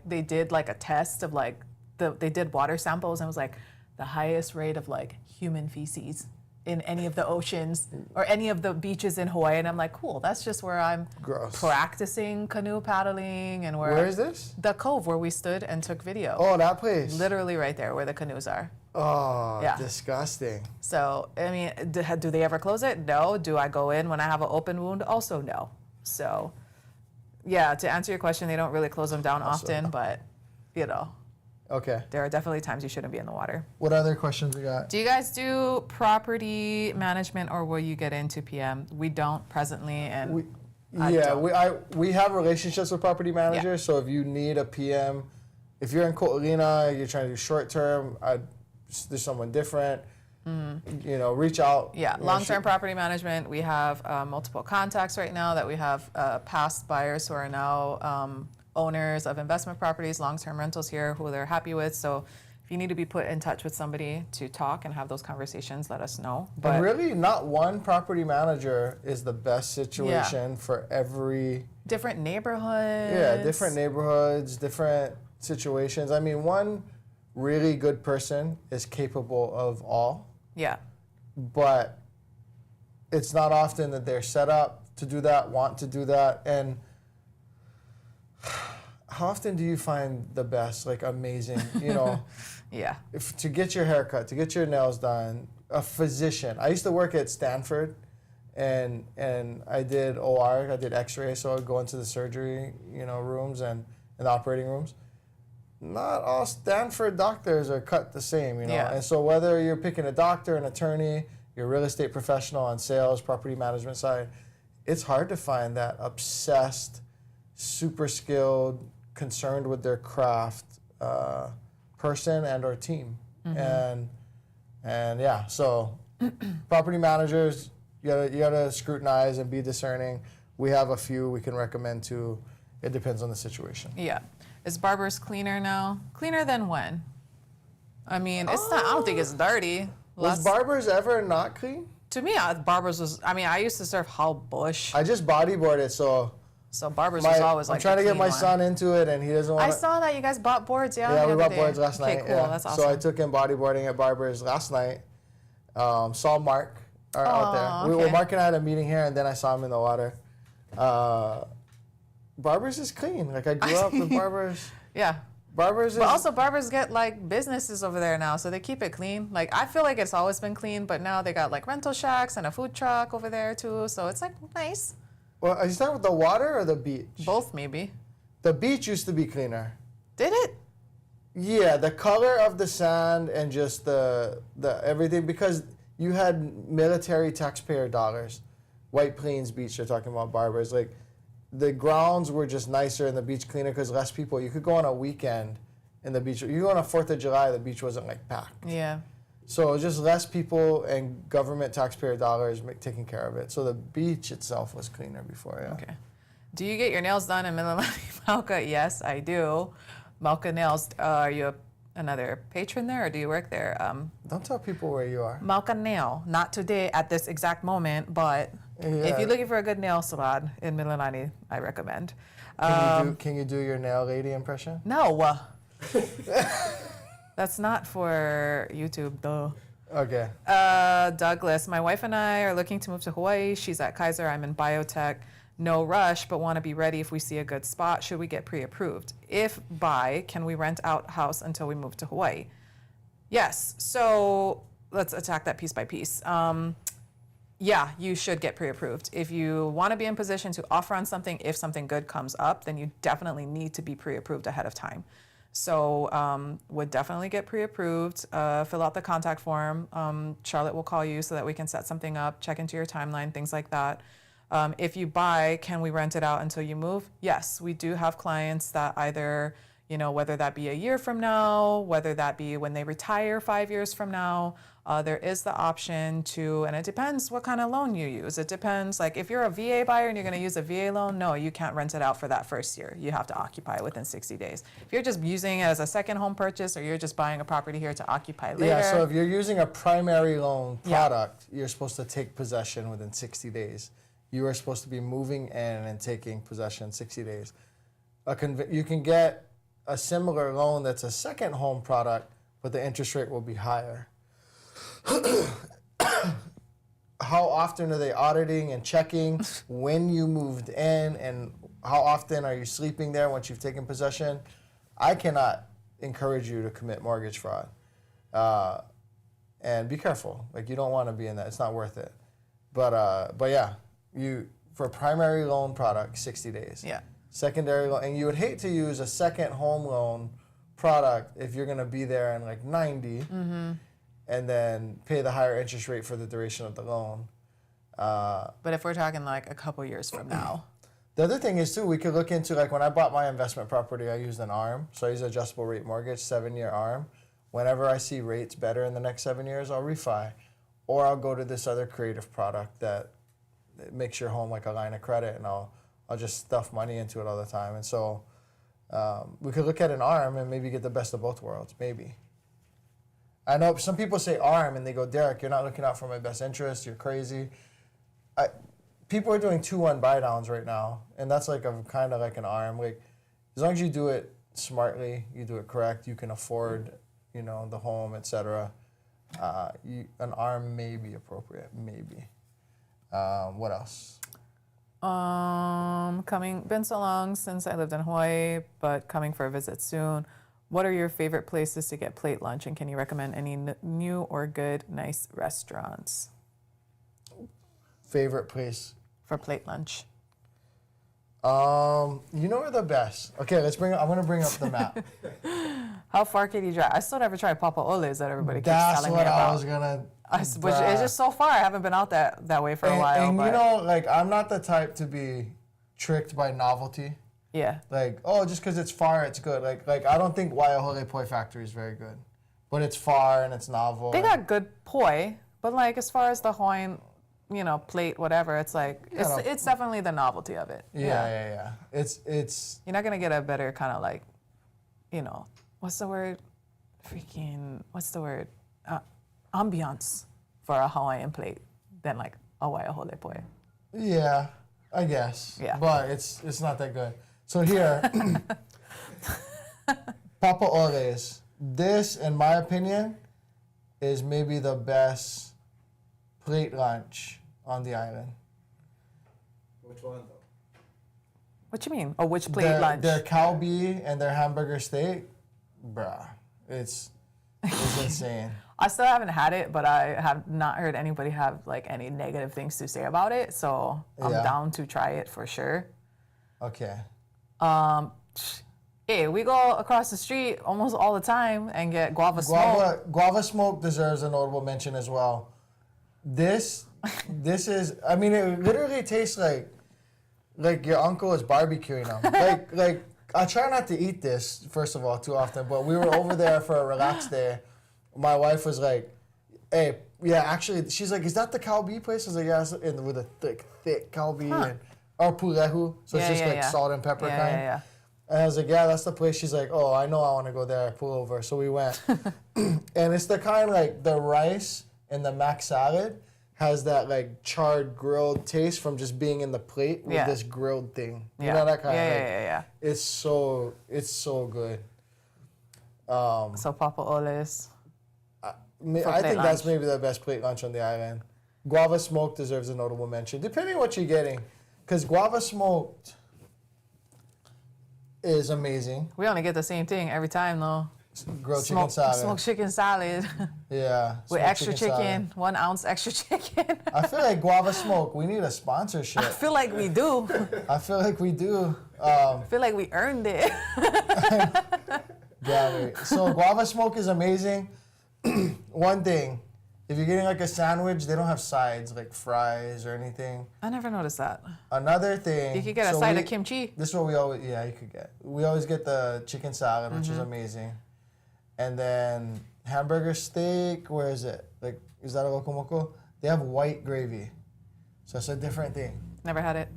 They did like a test of like they did water samples, and it was like the highest rate of like human feces in any of the oceans or any of the beaches in Hawaii. And I'm like, cool, that's just where I'm practicing canoe paddling. And where is this? The Cove, where we stood and took video. Oh, that place. Literally right there where the canoes are. Oh, disgusting. So, I mean, do they ever close it? No. Do I go in when I have an open wound? Also no. So, yeah, to answer your question, they don't really close them down often, but, Okay. there are definitely times you shouldn't be in the water. What other questions we got? Do you guys do property management, or will you get into PM? We don't presently, and we have relationships with property managers. So if you need a PM, if you're in Ko'olina, you're trying to do short term, there's someone different. Reach out. Yeah, long-term property management. We have multiple contacts right now that we have past buyers who are now owners of investment properties, long-term rentals here, who they're happy with. So if you need to be put in touch with somebody to talk and have those conversations, let us know. But really, not one property manager is the best situation for every... Different neighborhoods. Yeah, different neighborhoods, different situations. I mean, one really good person is capable of all. Yeah. But it's not often that they're set up to do that, want to do that, and how often do you find the best, like amazing, Yeah. To get your hair cut, to get your nails done, a physician. I used to work at Stanford, and I did OR, I did X-ray, so I would go into the surgery, rooms and the operating rooms. Not all Stanford doctors are cut the same, Yeah. And so whether you're picking a doctor, an attorney, you're a real estate professional on sales, property management side, it's hard to find that obsessed, super skilled, concerned with their craft person and or team. And so property managers, you gotta scrutinize and be discerning. We have a few we can recommend too. It depends on the situation. Yeah. Is Barber's cleaner now? Cleaner than when? I mean, it's not, I don't think it's dirty. Was Barber's ever not clean? To me, Barber's was, I used to surf Hull Bush. I just bodyboarded, so Barber's was always like I'm trying to get my son into it, and he doesn't want I saw that you guys bought boards, Yeah, we bought boards last night. Okay, cool, that's awesome. So I took him bodyboarding at Barber's last night. Saw Mark out there. Okay. Mark and I had a meeting here, and then I saw him in the water. Barber's is clean. Like, I grew up with Barber's. Yeah. Barber's is... But also, Barber's get, like, businesses over there now, so they keep it clean. Like, I feel like it's always been clean, but now they got, like, rental shacks and a food truck over there, too, so it's, like, nice. Well, are you talking about the water or the beach? Both, maybe. The beach used to be cleaner. Did it? Yeah, the color of the sand and just the everything, because you had military taxpayer dollars. White Plains Beach, they're talking about Barber's. Like, the grounds were just nicer and the beach cleaner because less people. You could go on a weekend in the beach. You go on a 4th of July, the beach wasn't, like, packed. Yeah. So it was just less people and government taxpayer dollars taking care of it. So the beach itself was cleaner before, yeah. Okay. Do you get your nails done in Mililani, Malka? Yes, I do. Malka Nails, are you another patron there, or do you work there? Don't tell people where you are. Malka Nail. Not today at this exact moment, but if you're looking for a good nail salon in Mililani, I recommend. Can you do your nail lady impression? No. That's not for YouTube, though. Okay. Douglas, my wife and I are looking to move to Hawaii. She's at Kaiser. I'm in biotech. No rush, but want to be ready if we see a good spot. Should we get pre-approved? If buy, can we rent out house until we move to Hawaii? Yes. So let's attack that piece by piece. Yeah, you should get pre-approved. If you want to be in position to offer on something, if something good comes up, then you definitely need to be pre-approved ahead of time. So would definitely get pre-approved, fill out the contact form. Charlotte will call you so that we can set something up, check into your timeline, things like that. If you buy, can we rent it out until you move? Yes, we do have clients that either, whether that be a year from now, whether that be when they retire 5 years from now, there is the option to, and it depends what kind of loan you use. It depends, like if you're a VA buyer and you're gonna use a VA loan, no, you can't rent it out for that first year. You have to occupy it within 60 days. If you're just using it as a second home purchase or you're just buying a property here to occupy later. Yeah, so if you're using a primary loan product, you're supposed to take possession within 60 days. You are supposed to be moving in and taking possession 60 days. You can get a similar loan that's a second home product, but the interest rate will be higher. How often are they auditing and checking when you moved in, and how often are you sleeping there once you've taken possession? I cannot encourage you to commit mortgage fraud. And be careful. Like, you don't want to be in that. It's not worth it. But yeah, for a primary loan product, 60 days. Yeah. Secondary loan, and you would hate to use a second home loan product if you're going to be there in like 90. Mm-hmm. And then pay the higher interest rate for the duration of the loan. But if we're talking like a couple years from now. The other thing is too, we could look into, like when I bought my investment property, I used an ARM. So I use adjustable rate mortgage, 7-year ARM. Whenever I see rates better in the next 7 years, I'll refi. Or I'll go to this other creative product that makes your home like a line of credit, and I'll just stuff money into it all the time. And so we could look at an ARM and maybe get the best of both worlds, maybe. I know some people say ARM and they go, Derek, you're not looking out for my best interest. You're crazy. People are doing 2-1 buy downs right now, and that's like kind of like an ARM. Like, as long as you do it smartly, you do it correct, you can afford, the home, etc. An ARM may be appropriate, maybe. What else? Been so long since I lived in Hawaii, but coming for a visit soon. What are your favorite places to get plate lunch, and can you recommend any new or good, nice restaurants? Favorite place? For plate lunch. Where the best? Okay, I'm going to bring up the map. How far can you drive? I still never tried Papa Ole's that everybody keeps telling me about. That's what I was going to... Which is just so far. I haven't been out that way for a while. And I'm not the type to be tricked by novelty. Yeah. Like, just because it's far, it's good. Like I don't think Waiahole Poi Factory is very good. But it's far and it's novel. They got good poi, but like as far as the Hawaiian, plate, whatever, it's like, it's definitely the novelty of it. Yeah. It's... You're not going to get a better kind of like, what's the word? Ambiance for a Hawaiian plate than like a Waiahole Poi. Yeah, I guess. Yeah. But it's not that good. So here, Papa Ole's. This, in my opinion, is maybe the best plate lunch on the island. Which one, though? What you mean? Which plate lunch? Their kalbi and their hamburger steak, bruh, it's insane. I still haven't had it, but I have not heard anybody have like any negative things to say about it. So I'm down to try it for sure. Okay. Hey, we go across the street almost all the time and get guava smoke. Guava smoke deserves a notable mention as well. This is, I mean, it literally tastes like your uncle is barbecuing them. like I try not to eat this, first of all, too often, but we were over there for a relaxed day. My wife was like, hey, yeah, actually, she's like, is that the kalbi place? I was like, yeah, and with a thick kalbi or pulehu, so it's just like salt and pepper kind. Yeah. And I was like, yeah, that's the place. She's like, oh, I know I want to go there. Pull over. So we went. And it's the kind like the rice and the mac salad has that like charred grilled taste from just being in the plate with this grilled thing. You know that kind of yeah. It's so good. So Papa Ole's. I think that's maybe the best plate lunch on the island. Guava smoked deserves a notable mention, depending on what you're getting. Because guava smoked is amazing. We only get the same thing every time, though. Grilled chicken salad. Smoked chicken salad. Yeah. With extra chicken, 1 ounce extra chicken. I feel like guava smoke, we need a sponsorship. I feel like we do. I feel like we do. I feel like we earned it. Yeah, so guava smoke is amazing. One thing, if you're getting like a sandwich, they don't have sides like fries or anything. I never noticed that. Another thing. You could get a side of kimchi. This is what we always, you could get. We always get the chicken salad, which is amazing. And then hamburger steak, where is it? Like, is that a locomoco? They have white gravy. So it's a different thing. Never had it.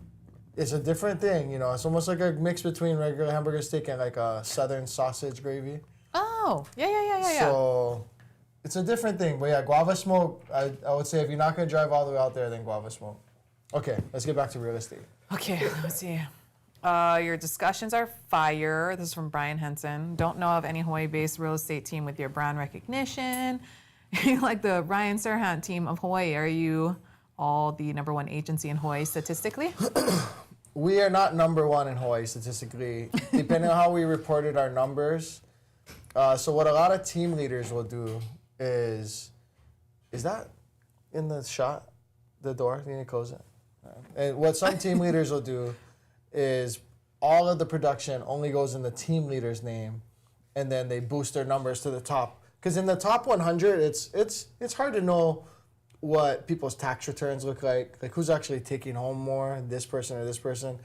It's a different thing, you know. It's almost like a mix between regular hamburger steak and like a southern sausage gravy. Oh, yeah. So it's a different thing. But yeah, guava smoke, I would say if you're not going to drive all the way out there, then guava smoke. Okay, let's get back to real estate. Okay, let's see. Your discussions are fire. This is from Brian Henson. Don't know of any Hawaii-based real estate team with your brand recognition. Like the Ryan Serhant team of Hawaii, are you all the #1 agency in Hawaii statistically? We are not #1 in Hawaii statistically, depending on how we reported our numbers. So what a lot of team leaders will do is that in the shot, the door? You need to close it. And what some team leaders will do is all of the production only goes in the team leader's name, and then they boost their numbers to the top. Because in the top 100, it's hard to know what people's tax returns look like who's actually taking home more, this person or this person.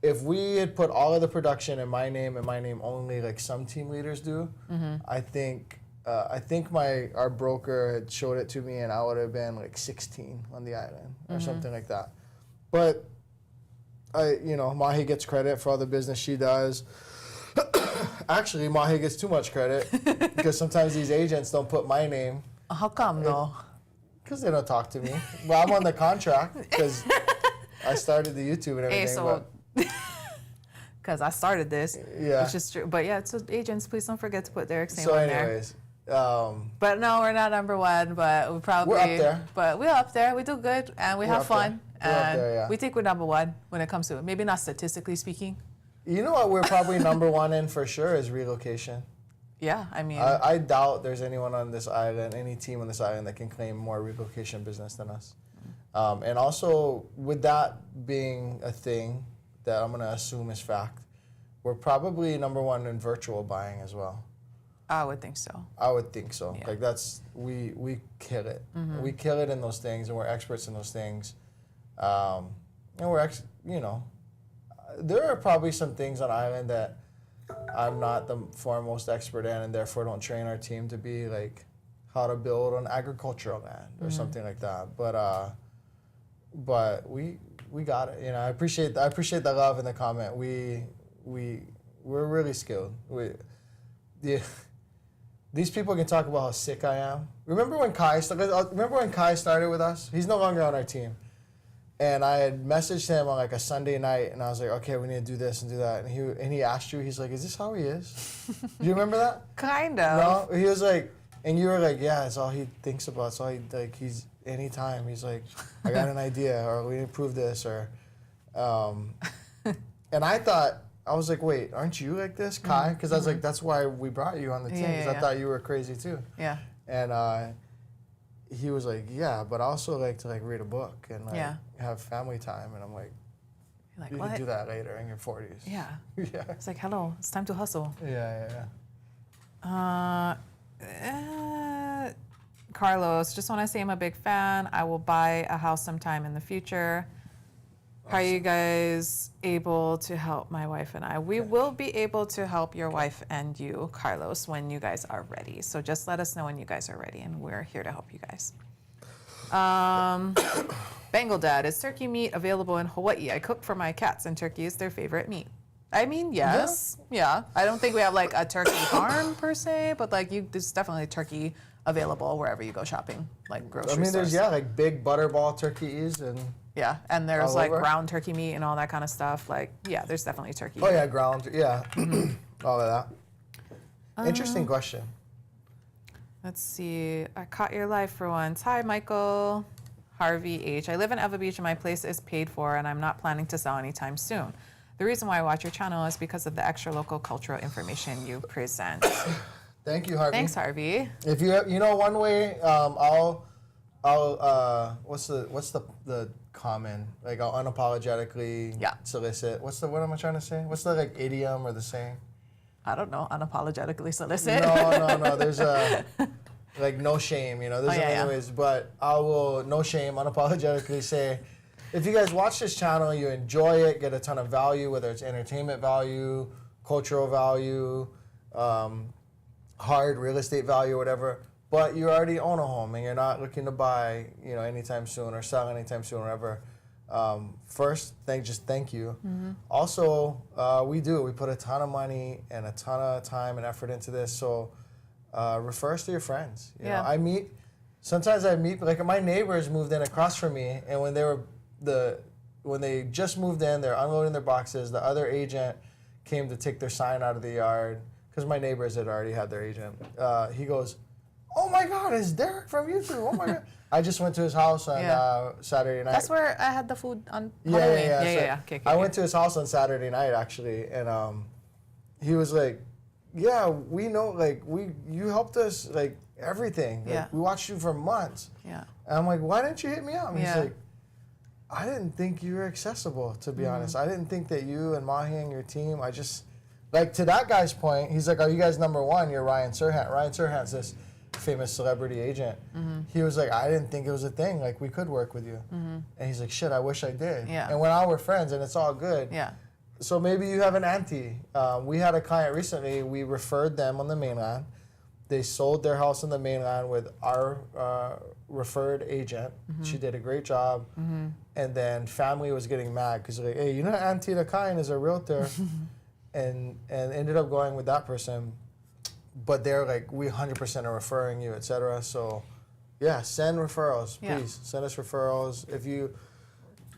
If we had put all of the production in my name and my name only, like some team leaders do, I think our broker had showed it to me, and I would have been like 16 on the island or something like that. But Mahe gets credit for all the business she does. Actually, Mahe gets too much credit because sometimes these agents don't put my name. How come though? Because they don't talk to me. Well, I'm on the contract because I started the YouTube and everything. Hey, so because I started this, which is true. But yeah, so agents, please don't forget to put Derek's name on there. But no, we're not #1, but we're up there. But we're up there. We do good and we have fun. And we think we're #1 when it comes to it. Maybe not statistically speaking. You know what we're probably #1 in for sure is relocation. Yeah, I mean. I doubt there's anyone on this island, any team on this island that can claim more relocation business than us. And also, with that being a thing that I'm going to assume is fact, we're probably #1 in virtual buying as well. I would think so. I would think so. Yeah. Like we kill it. We kill it in those things, and we're experts in those things. And there are probably some things on island that I'm not the foremost expert in, and therefore don't train our team to be like how to build on agricultural land or something like that. But we got it. You know, I appreciate the love in the comment. We're really skilled. These people can talk about how sick I am. Remember when Kai started with us? He's no longer on our team. And I had messaged him on like a Sunday night, and I was like, okay, we need to do this and do that. And he asked you, he's like, is this how he is? Do you remember that? Kind of. No? He was like, and you were like, yeah, it's all he thinks about. It's all he's anytime. He's like, I got an idea, or we need to prove this, or, and I was like, wait, aren't you like this, Kai? Because I was like, that's why we brought you on the team, because I thought you were crazy too. Yeah. And he was like, yeah, but I also like to read a book and have family time. And I'm like, you can do that later in your 40s. Yeah. Yeah. It's like, hello, it's time to hustle. Yeah. Carlos, just want to say I'm a big fan. I will buy a house sometime in the future. Awesome. How are you guys able to help my wife and I? We will be able to help your wife and you, Carlos, when you guys are ready. So just let us know when you guys are ready, and we're here to help you guys. Bengal Dad, is turkey meat available in Hawaii? I cook for my cats, and turkey is their favorite meat. I mean, yes. Yeah. I don't think we have like a turkey farm per se, but like there's definitely turkey available wherever you go shopping, like grocery stores. There's like big butterball turkeys and yeah, and there's like ground turkey meat and all that kind of stuff. Like, yeah, there's definitely turkey. Oh yeah, ground, yeah, all of that. Interesting question. Let's see. I caught your life for once. Hi, Michael. Harvey H. I live in Eva Beach and my place is paid for and I'm not planning to sell anytime soon. The reason why I watch your channel is because of the extra local cultural information you present. Thank you, Harvey. Thanks, Harvey. If you know one way, I'll what's the common, like I'll unapologetically solicit. What am I trying to say? What's the like idiom or the saying? I don't know. Unapologetically solicit. No. There's a like no shame. There's other ways, but I will no shame unapologetically say, if you guys watch this channel, you enjoy it, get a ton of value, whether it's entertainment value, cultural value, hard real estate value, whatever, but you already own a home and you're not looking to buy, anytime soon or sell anytime soon or whatever. First, thank you. Mm-hmm. Also, we put a ton of money and a ton of time and effort into this. So refer us to your friends. You know, sometimes I meet, like my neighbors moved in across from me, and when they just moved in, they're unloading their boxes, the other agent came to take their sign out of the yard, because my neighbors had already had their agent. He goes, "Oh my God, it's Derek from YouTube. Oh my God." I just went to his house on Saturday night. That's where I had the food on Halloween. Yeah. Okay, I went to his house on Saturday night, actually, and he was like, "Yeah, we know, like, you helped us, like, everything. Like, we watched you for months." Yeah. And I'm like, "Why didn't you hit me up?" And he's like, "I didn't think you were accessible, to be honest. I didn't think that you and Mahe and your team, I just," like, to that guy's point, he's like, "Are you guys number one? You're Ryan Serhant." Ryan Serhant's this famous celebrity agent. He was like, "I didn't think it was a thing. Like, we could work with you." And he's like, "Shit, I wish I did." Yeah. And now we're friends, and it's all good. Yeah. So maybe you have an auntie. We had a client recently. We referred them on the mainland. They sold their house on the mainland with our referred agent. She did a great job. And then family was getting mad because like, "Hey, Auntie the kind is a realtor," and ended up going with that person. But they're like, "We 100% are referring you, etc." So, yeah, send referrals, please. Send us referrals. If you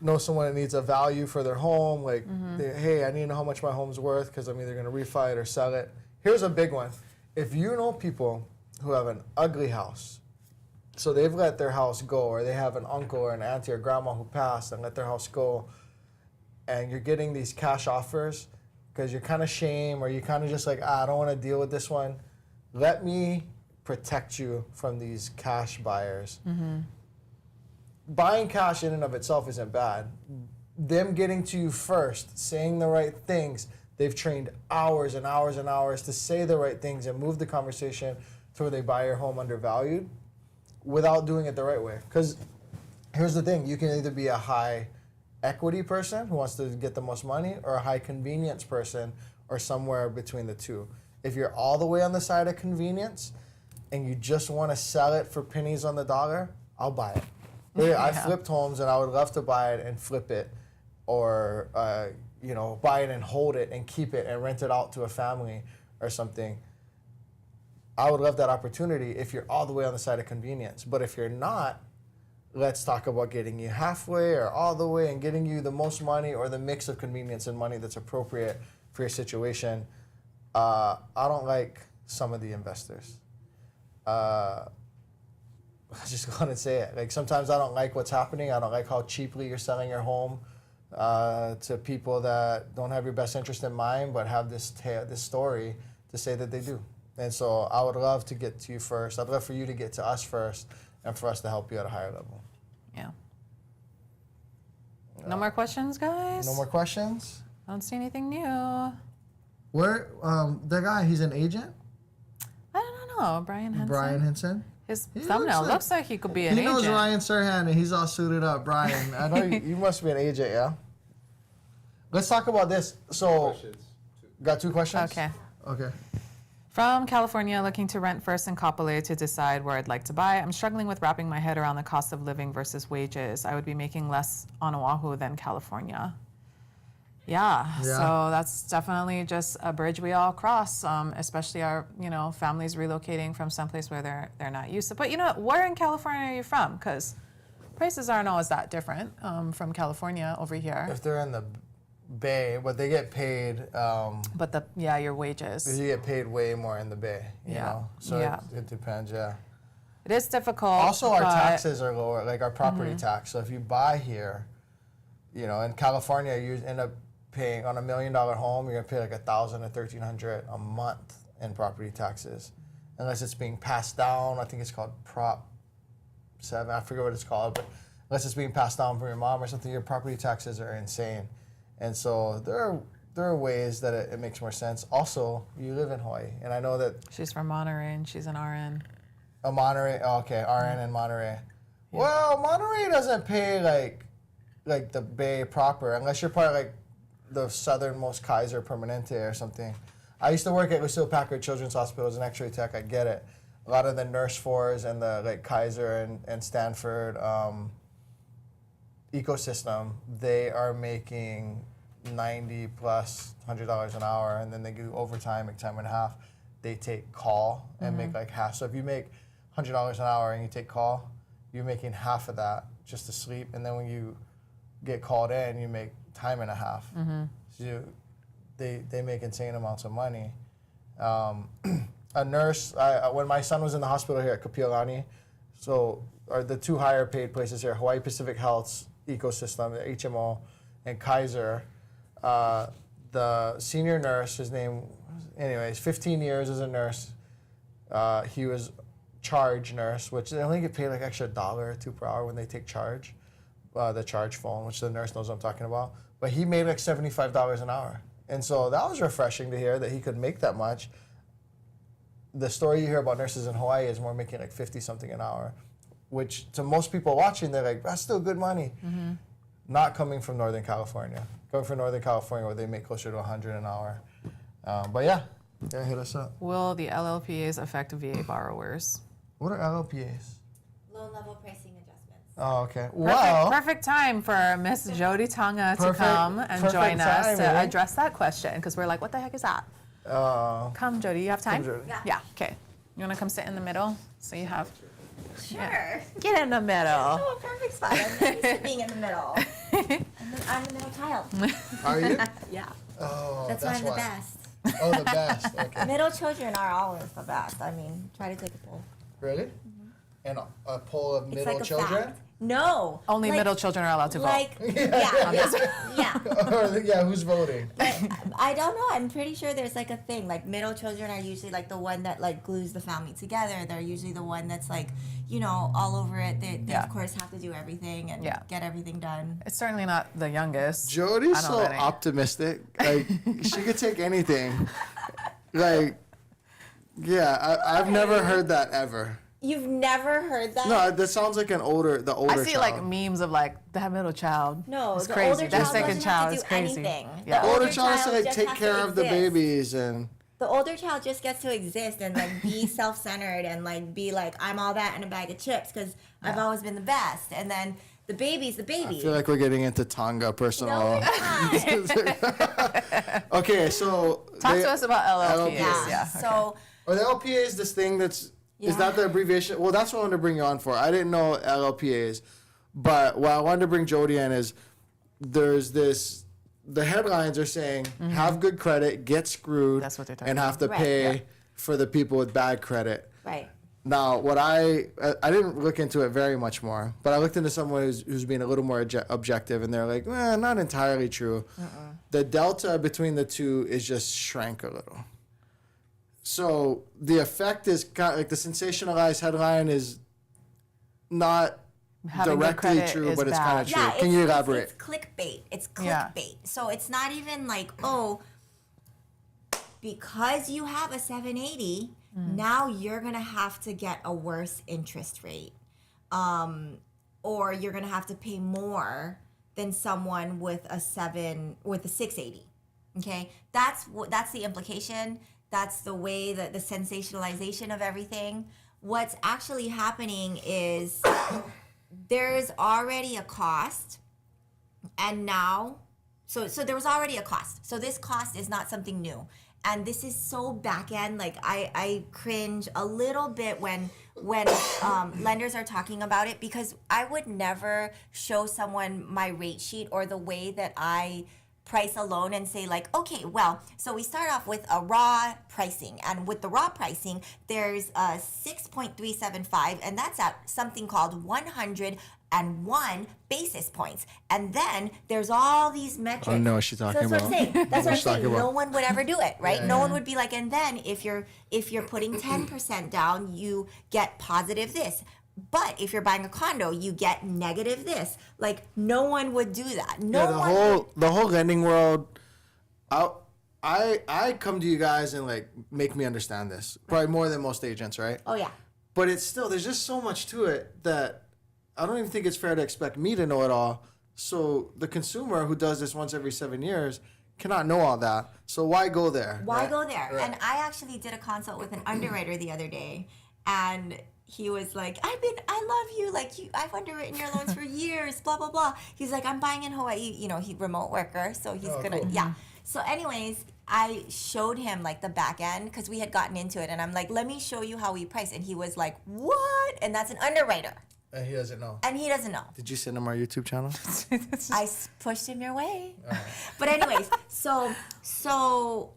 know someone that needs a value for their home, like, "Hey, I need to know how much my home's worth because I'm either going to refi it or sell it." Here's a big one. If you know people who have an ugly house, so they've let their house go, or they have an uncle or an auntie or grandma who passed and let their house go, and you're getting these cash offers because you're kind of shame or you kind of just like, I don't want to deal with this one. Let me protect you from these cash buyers. Buying cash in and of itself isn't bad. Them getting to you first, saying the right things, they've trained hours and hours and hours to say the right things and move the conversation to where they buy your home undervalued without doing it the right way. Because here's the thing, you can either be a high equity person who wants to get the most money or a high convenience person or somewhere between the two. If you're all the way on the side of convenience and you just want to sell it for pennies on the dollar, I'll buy it. I flipped homes and I would love to buy it and flip it, or buy it and hold it and keep it and rent it out to a family or something. I would love that opportunity if you're all the way on the side of convenience. But if you're not, let's talk about getting you halfway or all the way and getting you the most money or the mix of convenience and money that's appropriate for your situation. I don't like some of the investors. I just gonna say it. Like, sometimes I don't like what's happening. I don't like how cheaply you're selling your home to people that don't have your best interest in mind, but have this story to say that they do. And so I would love to get to you first. I'd love for you to get to us first, and for us to help you at a higher level. Yeah. No more questions, guys? No more questions? I don't see anything new. Where, the guy, he's an agent? I don't know. Brian Henson? Brian Henson? His thumbnail looks like he could be an agent. He knows Ryan Serhant, and he's all suited up. Brian, I know you must be an agent, yeah? Let's talk about this. So, got 2 questions? Okay. From California, looking to rent first in Kapolei to decide where I'd like to buy. I'm struggling with wrapping my head around the cost of living versus wages. I would be making less on Oahu than California. Yeah, so that's definitely just a bridge we all cross, especially our, families relocating from someplace where they're not used to. But where in California are you from? Because prices aren't always that different from California over here. If they're in the Bay, but they get paid. But your wages. You get paid way more in the Bay, you know? So it depends, It is difficult. Also, our taxes are lower, like our property tax. So if you buy here, in California, you end up paying on $1 million home, you're gonna pay like $1,000 to $1,300 a month in property taxes, unless it's being passed down. I think it's called Prop 7. I forget what it's called, but unless it's being passed down from your mom or something, your property taxes are insane. And so there are ways that it makes more sense. Also, you live in Hawaii, and I know that she's from Monterey and she's an RN. A Monterey, okay, RN in Monterey. Yeah. Well, Monterey doesn't pay like the Bay proper, unless you're part of like the southernmost Kaiser Permanente or something. I used to work at Lucille Packard Children's Hospital as an X-ray tech. I get it. A lot of the nurse fours and the like Kaiser and Stanford ecosystem, they are making $90 plus $100 an hour, and then they do overtime, make time and a half. They take call and make like half. So if you make $100 an hour and you take call, you're making half of that just to sleep, and then when you get called in, you make time and a half. So they make insane amounts of money. A nurse, when my son was in the hospital here at Mililani, so are the two higher paid places here, Hawaii Pacific Health's ecosystem, the HMO, and Kaiser. The senior nurse, his name, anyways, 15 years as a nurse. He was charge nurse, which they only get paid like extra $1 or $2 per hour when they take charge, the charge phone, which the nurse knows what I'm talking about. But he made like $75 an hour. And so that was refreshing to hear that he could make that much. The story you hear about nurses in Hawaii is more making like 50 something an hour, which to most people watching, they're like, that's still good money. Not coming from Northern California. Coming from Northern California where they make closer to 100 an hour. But yeah, hit us up. Will the LLPAs affect VA borrowers? What are LLPAs? Low-level pricing adjustments. Oh, okay. Well, perfect time for Miss Jody Tonga to come and join us to address that question, because we're like, what the heck is that? Come, Jody. You have time? Come, Jody. Yeah. Okay. You want to come sit in the middle? So you have... Sure. Yeah. Get in the middle. Oh, perfect spot. I'm used to being in the middle. I'm the middle child. Are you? Yeah. Oh, That's why I'm the best. Oh, the best. Okay. Middle children are always the best. I mean, try to take a poll. Really? And a poll of It's middle like a children? fact. No. Only middle children are allowed to vote. Yeah. Who's voting? But I don't know. I'm pretty sure there's like a thing. Like middle children are usually like the one that like glues the family together. They're usually the one that's like, all over it. They of course have to do everything and get everything done. It's certainly not the youngest. Jody's so optimistic. Like she could take anything. Like, I've never heard that ever. You've never heard that? No, that sounds like the older child. I see like memes of like that middle child. No, it's the crazy. older That child second child is crazy. Anything. Yeah. The older child has to like just take has care to of the exist. babies and. The older child just gets to exist and like be self-centered and like be like, I'm all that in a bag of chips because I've always been the best. And then the baby's the baby. I feel like we're getting into Tonga personal. No, we're not. Okay, so talk to us about LLPAs. Yeah. So are the LLPAs this thing that's is that the abbreviation? Well, that's what I wanted to bring you on for. I didn't know LLPAs, but what I wanted to bring Jody in is there's this. The headlines are saying have good credit, get screwed, that's what they're talking and have to pay for the people with bad credit. Right. Now, what I didn't look into it very much more, but I looked into someone who's being a little more objective, and they're like, not entirely true. The delta between the two is just shrank a little. So the effect is kind of like the sensationalized headline is not having directly true, but it's kind of true. Yeah, Can you elaborate? It's clickbait. It's clickbait. So it's not even like, because you have a 780, now you're going to have to get a worse interest rate. Or you're going to have to pay more than someone with a 680. Okay? That's the implication. That's the way that the sensationalization of everything. What's actually happening is there's already a cost, and now So there was already a cost. So this cost is not something new. And this is so back end. Like I cringe a little bit when lenders are talking about it, because I would never show someone my rate sheet or the way that I price a loan and say like, okay, well, so we start off with a raw pricing, and with the raw pricing, there's a 6.375, and that's at something called 101 basis points. And then there's all these metrics. I know what she's talking about. That's what I'm saying. That's what I'm saying. About. No one would ever do it, right? Yeah, no yeah. one would be like, and then if you're putting 10% down, you get positive this. But if you're buying a condo, you get negative this. Like, no one would do that. The whole lending world. I come to you guys and like make me understand this probably more than most agents, right? Oh yeah. But it's still, there's just so much to it that I don't even think it's fair to expect me to know it all. So the consumer who does this once every 7 years cannot know all that. So why go there? Why right? go there? Right. And I actually did a consult with an underwriter the other day, and he was like, I love you. Like, I've underwritten your loans for years, blah, blah, blah. He's like, I'm buying in Hawaii. You know, he's a remote worker, so he's gonna, cool. yeah. So anyways, I showed him like the back end, because we had gotten into it, and I'm like, let me show you how we price. And he was like, what? And that's an underwriter. And he doesn't know. And he doesn't know. Did you send him our YouTube channel? I pushed him your way. But anyways, so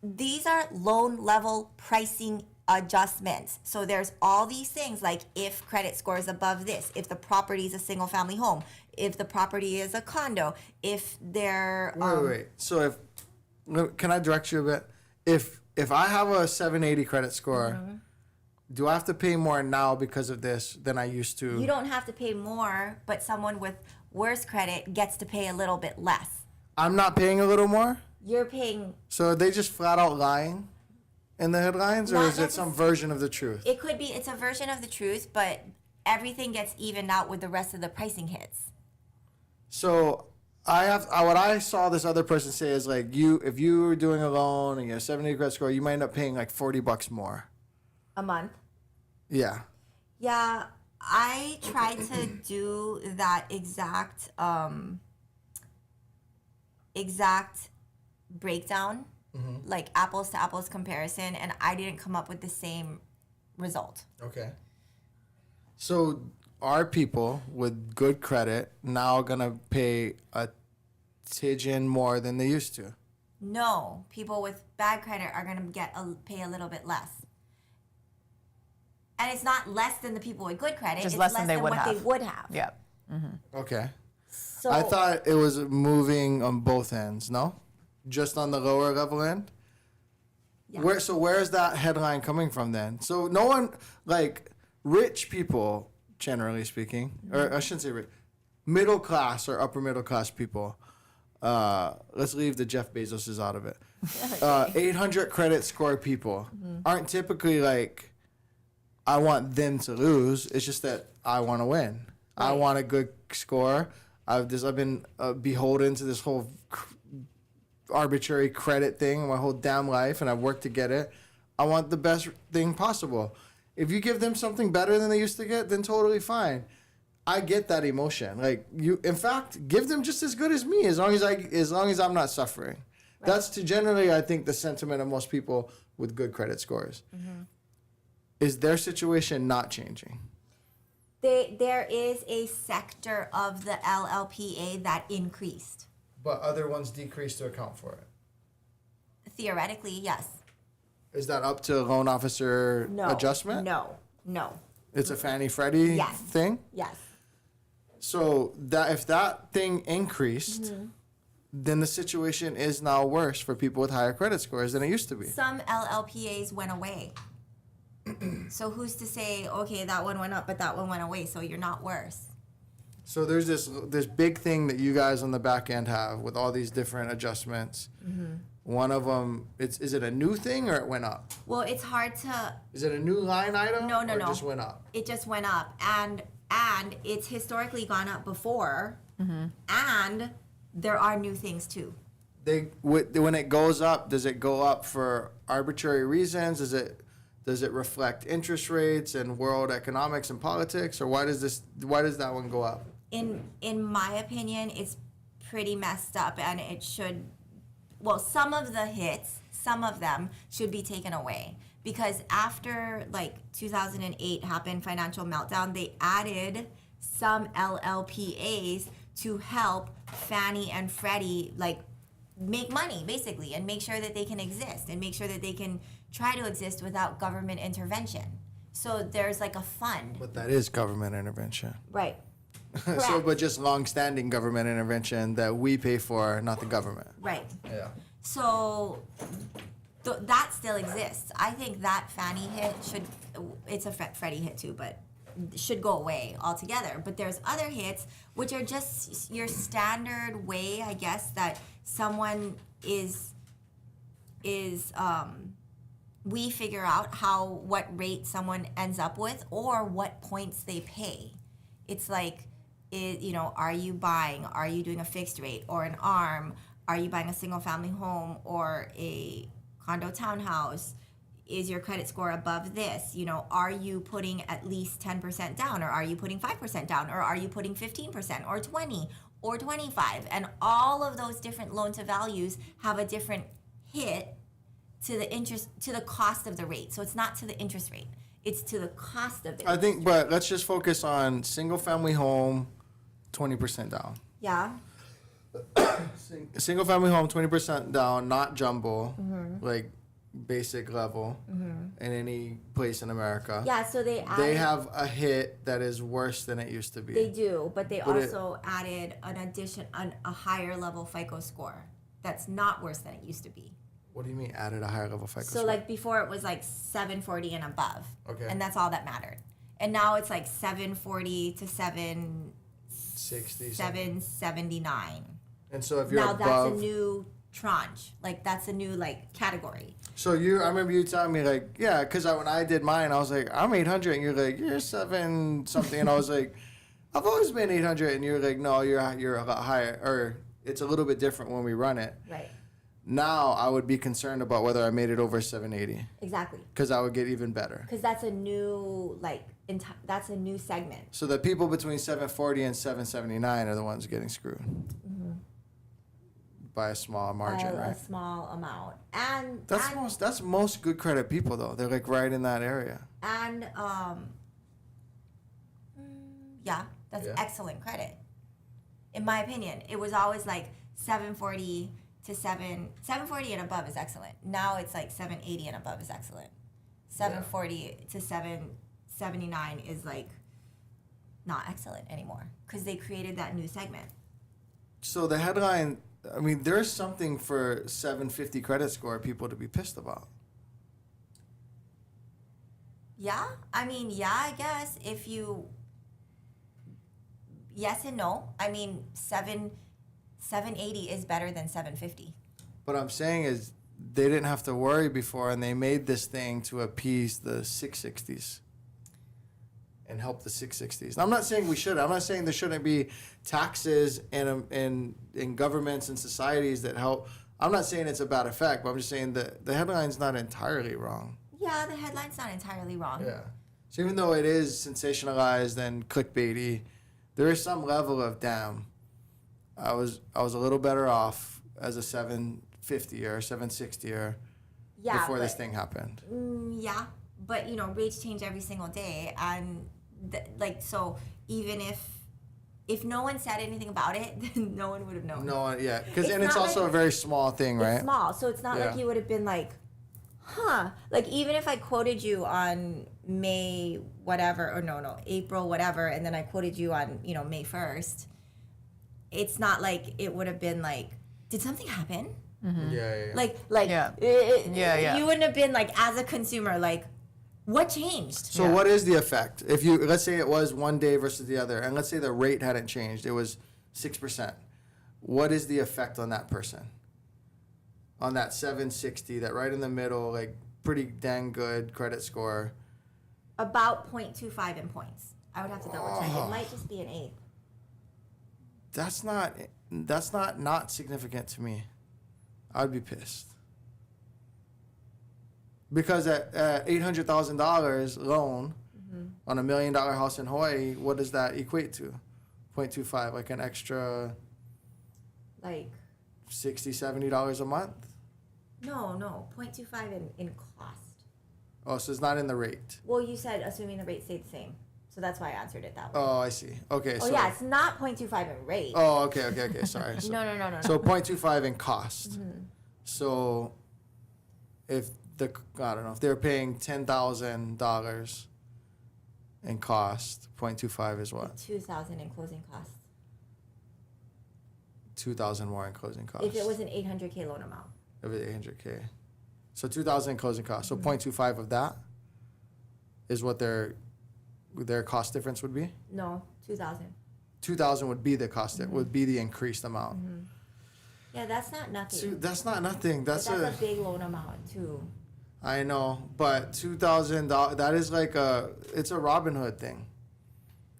these are loan level pricing adjustments. So there's all these things, like if credit score is above this, if the property is a single family home, if the property is a condo, if they're Wait. So can I direct you a bit? If I have a 780 credit score, do I have to pay more now because of this than I used to? You don't have to pay more, but someone with worse credit gets to pay a little bit less. I'm not paying a little more? You're paying. So are they just flat out lying in the headlines, or Not is it some version of the truth? It could be. It's a version of the truth, but everything gets evened out with the rest of the pricing hits. So what I saw this other person say is like, if you were doing a loan and you have 70 credit score, you might end up paying like $40 more. A month. Yeah. Yeah, I tried to do that exact breakdown, like apples to apples comparison, and I didn't come up with the same result. Okay. So are people with good credit now gonna pay a tidgeon more than they used to? No, people with bad credit are gonna pay a little bit less. And it's not less than the people with good credit. Just it's less than they would what have. they would have. Yeah. Okay. So I thought it was moving on both ends, no? Just on the lower level end? Yeah. Where's that headline coming from then? So no one, like, rich people, generally speaking, or I shouldn't say rich, middle class or upper middle class people, let's leave the Jeff Bezoses out of it. 800 credit score people aren't typically like, I want them to lose. It's just that I want to win. I want a good score. I've been beholden to this whole arbitrary credit thing my whole damn life, and I've worked to get it. I want the best thing possible. If you give them something better than they used to get, then totally fine. I get that emotion. Like, you, in fact, give them just as good as me, as long as I'm not suffering. Right. That's generally, I think, the sentiment of most people with good credit scores. Is their situation not changing? There is a sector of the LLPA that increased. But other ones decreased to account for it. Theoretically, yes. Is that up to loan officer adjustment? No. It's a Fannie Freddie thing? Yes. So that if that thing increased, then the situation is now worse for people with higher credit scores than it used to be. Some LLPAs went away. So who's to say, okay, that one went up, but that one went away, so you're not worse? So there's this big thing that you guys on the back end have with all these different adjustments. One of them, is it a new thing or it went up? Well, it's hard to... Is it a new line item? No. It just went up? It just went up. And it's historically gone up before. And there are new things too. When it goes up, does it go up for arbitrary reasons? Does it reflect interest rates and world economics and politics, or why does that one go up? In my opinion, it's pretty messed up, and it should, well, some of them should be taken away, because after like 2008 happened, financial meltdown, they added some LLPAs to help Fannie and Freddie like make money basically, and make sure that they can exist, and make sure that they can try to exist without government intervention. So there's like a fund. But that is government intervention. Right. So, but just long-standing government intervention that we pay for, not the government. Right. Yeah. So that still exists. I think that Fannie hit should, it's a Freddie hit too, but should go away altogether. But there's other hits which are just your standard way, I guess, that someone is we figure out what rate someone ends up with or what points they pay. It's like, are you buying? Are you doing a fixed rate or an ARM? Are you buying a single family home or a condo townhouse? Is your credit score above this? Are you putting at least 10% down, or are you putting 5% down, or are you putting 15% or 20 or 25? And all of those different loan to values have a different hit to the interest, to the cost of the rate. So it's not to the interest rate, it's to the cost of the I think, but let's just focus on single family home, 20% down. Yeah. Single family home, 20% down, not jumbo, like basic level in any place in America. Yeah, so they have a hit that is worse than it used to be. They do, but they also added a higher level FICO score that's not worse than it used to be. What do you mean added a higher level FICO score? So like before it was like 740 and above. Okay. And that's all that mattered. And now it's like 740 to 779. And so if you're now above, that's a new tranche. Like that's a new like category. So I remember you telling me like, yeah, because when I did mine, I was like, I'm 800, and you're like, you're 7 something, and I was like, I've always been 800, and you're like, no, you're a lot higher, or it's a little bit different when we run it. Right. Now I would be concerned about whether I made it over 780. Exactly. Because I would get even better. Because that's a new that's a new segment. So the people between 740 and 779 are the ones getting screwed. By a small margin, right? A small amount. And that's most good credit people though. They're like right in that area. And that's excellent credit. In my opinion, it was always like 740 to 740 and above is excellent. Now it's like 780 and above is excellent. 740 to 779 is like not excellent anymore because they created that new segment. So the headline, I mean, there's something for 750 credit score people to be pissed about. Yeah, I mean, I guess if you, yes and no. I mean, 780 is better than 750. What I'm saying is they didn't have to worry before, and they made this thing to appease the 660s and help the 660s. Now, I'm not saying we should. I'm not saying there shouldn't be taxes in governments and societies that help. I'm not saying it's a bad effect, but I'm just saying that the headline's not entirely wrong. Yeah, the headline's not entirely wrong. Yeah. So even though it is sensationalized and clickbaity, there is some level of damn. I was a little better off as a 750 or 760 before this thing happened. Yeah, but rates change every single day, and so even if no one said anything about it, then no one would have known. No one, yeah, because it's also a very small thing, right? It's small, so it's not like you would have been like, huh? Like even if I quoted you on May whatever, or no, April whatever, and then I quoted you on May 1st. It's not like it would have been like, did something happen? Mm-hmm. Yeah. You wouldn't have been like, as a consumer, like, what changed? So what is the effect? If let's say it was one day versus the other, and let's say the rate hadn't changed, it was 6%. What is the effect on that person? On that 760, that right in the middle, like pretty dang good credit score? About 0.25 in points. I would have to double check. It might just be an 8. That's not significant to me. I'd be pissed. Because at $800,000 loan on $1 million house in Hawaii, what does that equate to? 0.25, like an extra Like $60, $70 a month? No, 0.25 in cost. Oh, so it's not in the rate. Well, you said assuming the rate stayed the same. So that's why I answered it that way. Oh, I see. Okay. Oh, so, yeah, it's not 0.25 in rate. Oh, okay. Sorry. So, No. So 0.25 in cost. So if if they're paying $10,000 in cost, 0.25 is what? 2,000 in closing costs. 2,000 more in closing costs. If it was an 800K loan amount. If it's 800K. So 2,000 in closing costs. So 0.25 of that is what their cost difference would be? No, 2,000. 2,000 would be the cost. It would be the increased amount. Yeah, that's not nothing. That's not nothing. That's a big loan amount too. I know, but $2,000. That is like it's a Robin Hood thing.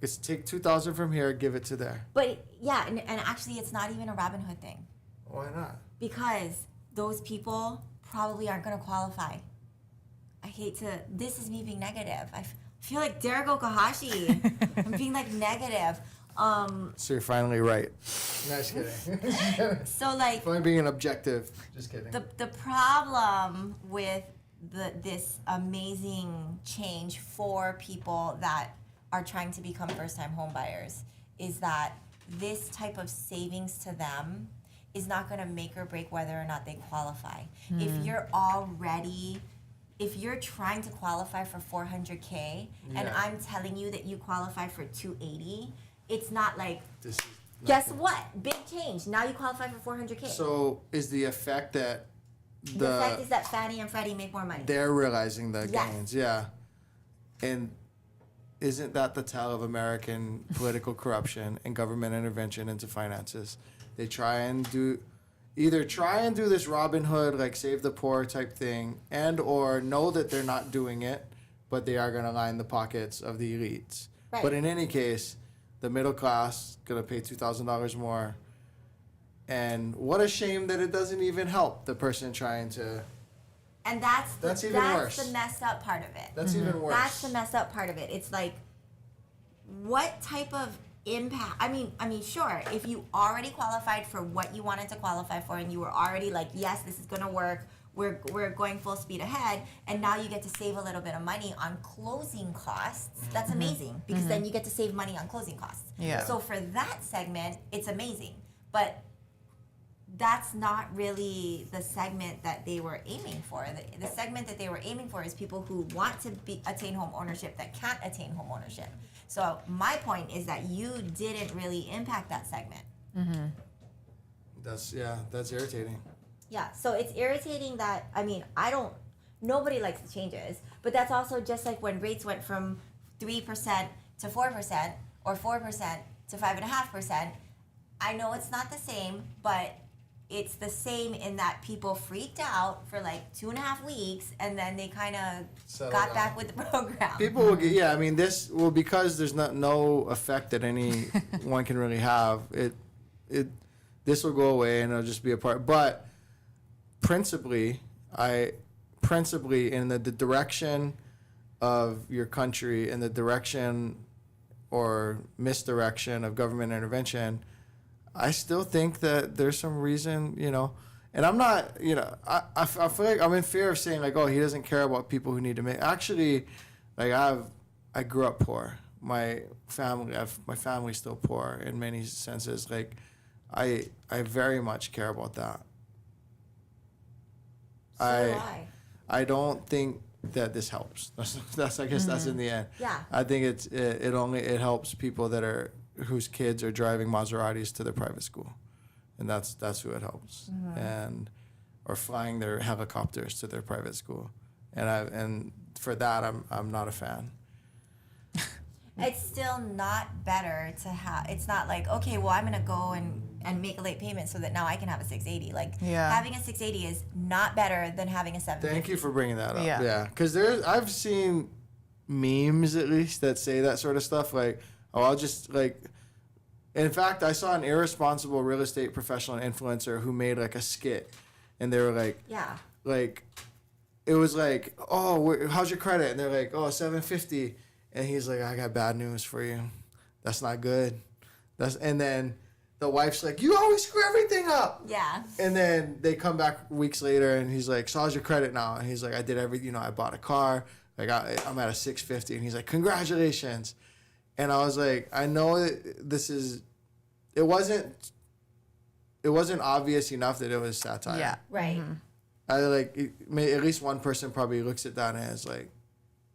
It's take 2,000 from here, give it to there. But yeah, and actually, it's not even a Robin Hood thing. Why not? Because those people probably aren't going to qualify. I hate to. This is me being negative. I feel like Derek Okahashi. I'm being like negative. So you're finally right. No, just kidding. So like. Finally being an objective. Just kidding. The problem with this amazing change for people that are trying to become first-time home buyers is that this type of savings to them is not going to make or break whether or not they qualify. If you're trying to qualify for 400K and I'm telling you that you qualify for 280, it's not like, guess what? Big change. Now you qualify for 400K. So is the effect that the effect is that Fannie and Freddie make more money. They're realizing the gains, yeah. And isn't that the tell of American political corruption and government intervention into finances? They try and do this Robin Hood, like save the poor type thing, and or know that they're not doing it, but they are going to line the pockets of the elites. Right. But in any case, the middle class going to pay $2,000 more. And what a shame that it doesn't even help the person trying to... And that's even worse. That's the messed up part of it. That's even worse. That's the messed up part of it. It's like, what type of impact? I mean, sure, if you already qualified for what you wanted to qualify for, and you were already like, yes, this is gonna work. We're going full speed ahead, and now you get to save a little bit of money on closing costs. That's amazing because then you get to save money on closing costs. Yeah. So for that segment, it's amazing, but that's not really the segment that they were aiming for. The segment that they were aiming for is people who want to attain home ownership that can't attain home ownership. So my point is that you didn't really impact that segment. That's irritating. Yeah, so it's irritating that, nobody likes the changes, but that's also just like when rates went from 3% to 4% or 4% to 5.5%. I know it's not the same, but it's the same in that people freaked out for like 2.5 weeks and then they kind of got back with the program. People will get, because there's no effect that anyone can really have, this will go away and it'll just be a part. But principally in the direction of your country and the direction or misdirection of government intervention, I still think that there's some reason, and I'm not, I feel like I'm in fear of saying like, oh, he doesn't care about people who need to make. Actually, like I grew up poor. My family's still poor in many senses. Like, I very much care about that. I don't think that this helps. That's I guess that's in the end. Yeah. I think it helps people whose kids are driving Maseratis to their private school, and that's who it helps, or flying their helicopters to their private school, and for that I'm not a fan. It's still not better to have. It's not like, okay, well, I'm gonna go and make a late payment so that now I can have a 680. Like having a 680 is not better than having a 750. Thank you for bringing that up. Yeah, because I've seen memes at least that say that sort of stuff. Like, oh, I'll just like. In fact, I saw an irresponsible real estate professional and influencer who made like a skit, and they were like, like, it was like, oh, how's your credit? And they're like, oh, 750. And he's like, I got bad news for you. That's not good. And then the wife's like, you always screw everything up. Yeah. And then they come back weeks later and he's like, so how's your credit now? And he's like, I did everything, I bought a car. Like I'm at a 650. And he's like, congratulations. And I was like, I know that it wasn't obvious enough that it was satire. Yeah. Right. Mm-hmm. At least one person probably looks at that as like,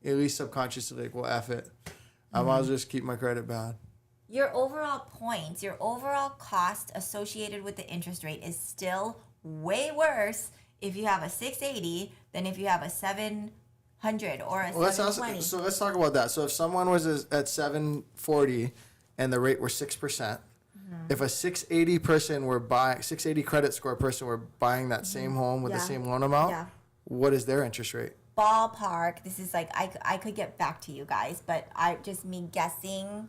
at least subconsciously like, well, F it. I might as well just keep my credit bad. Your overall points, your overall cost associated with the interest rate is still way worse if you have a 680 than if you have a 700 or a 720. So let's talk about that. So if someone was at 740 and the rate were 6%, if a 680 credit score person were buying that same home with the same loan amount, what is their interest rate? Ballpark, this is like, I could get back to you guys, but me guessing,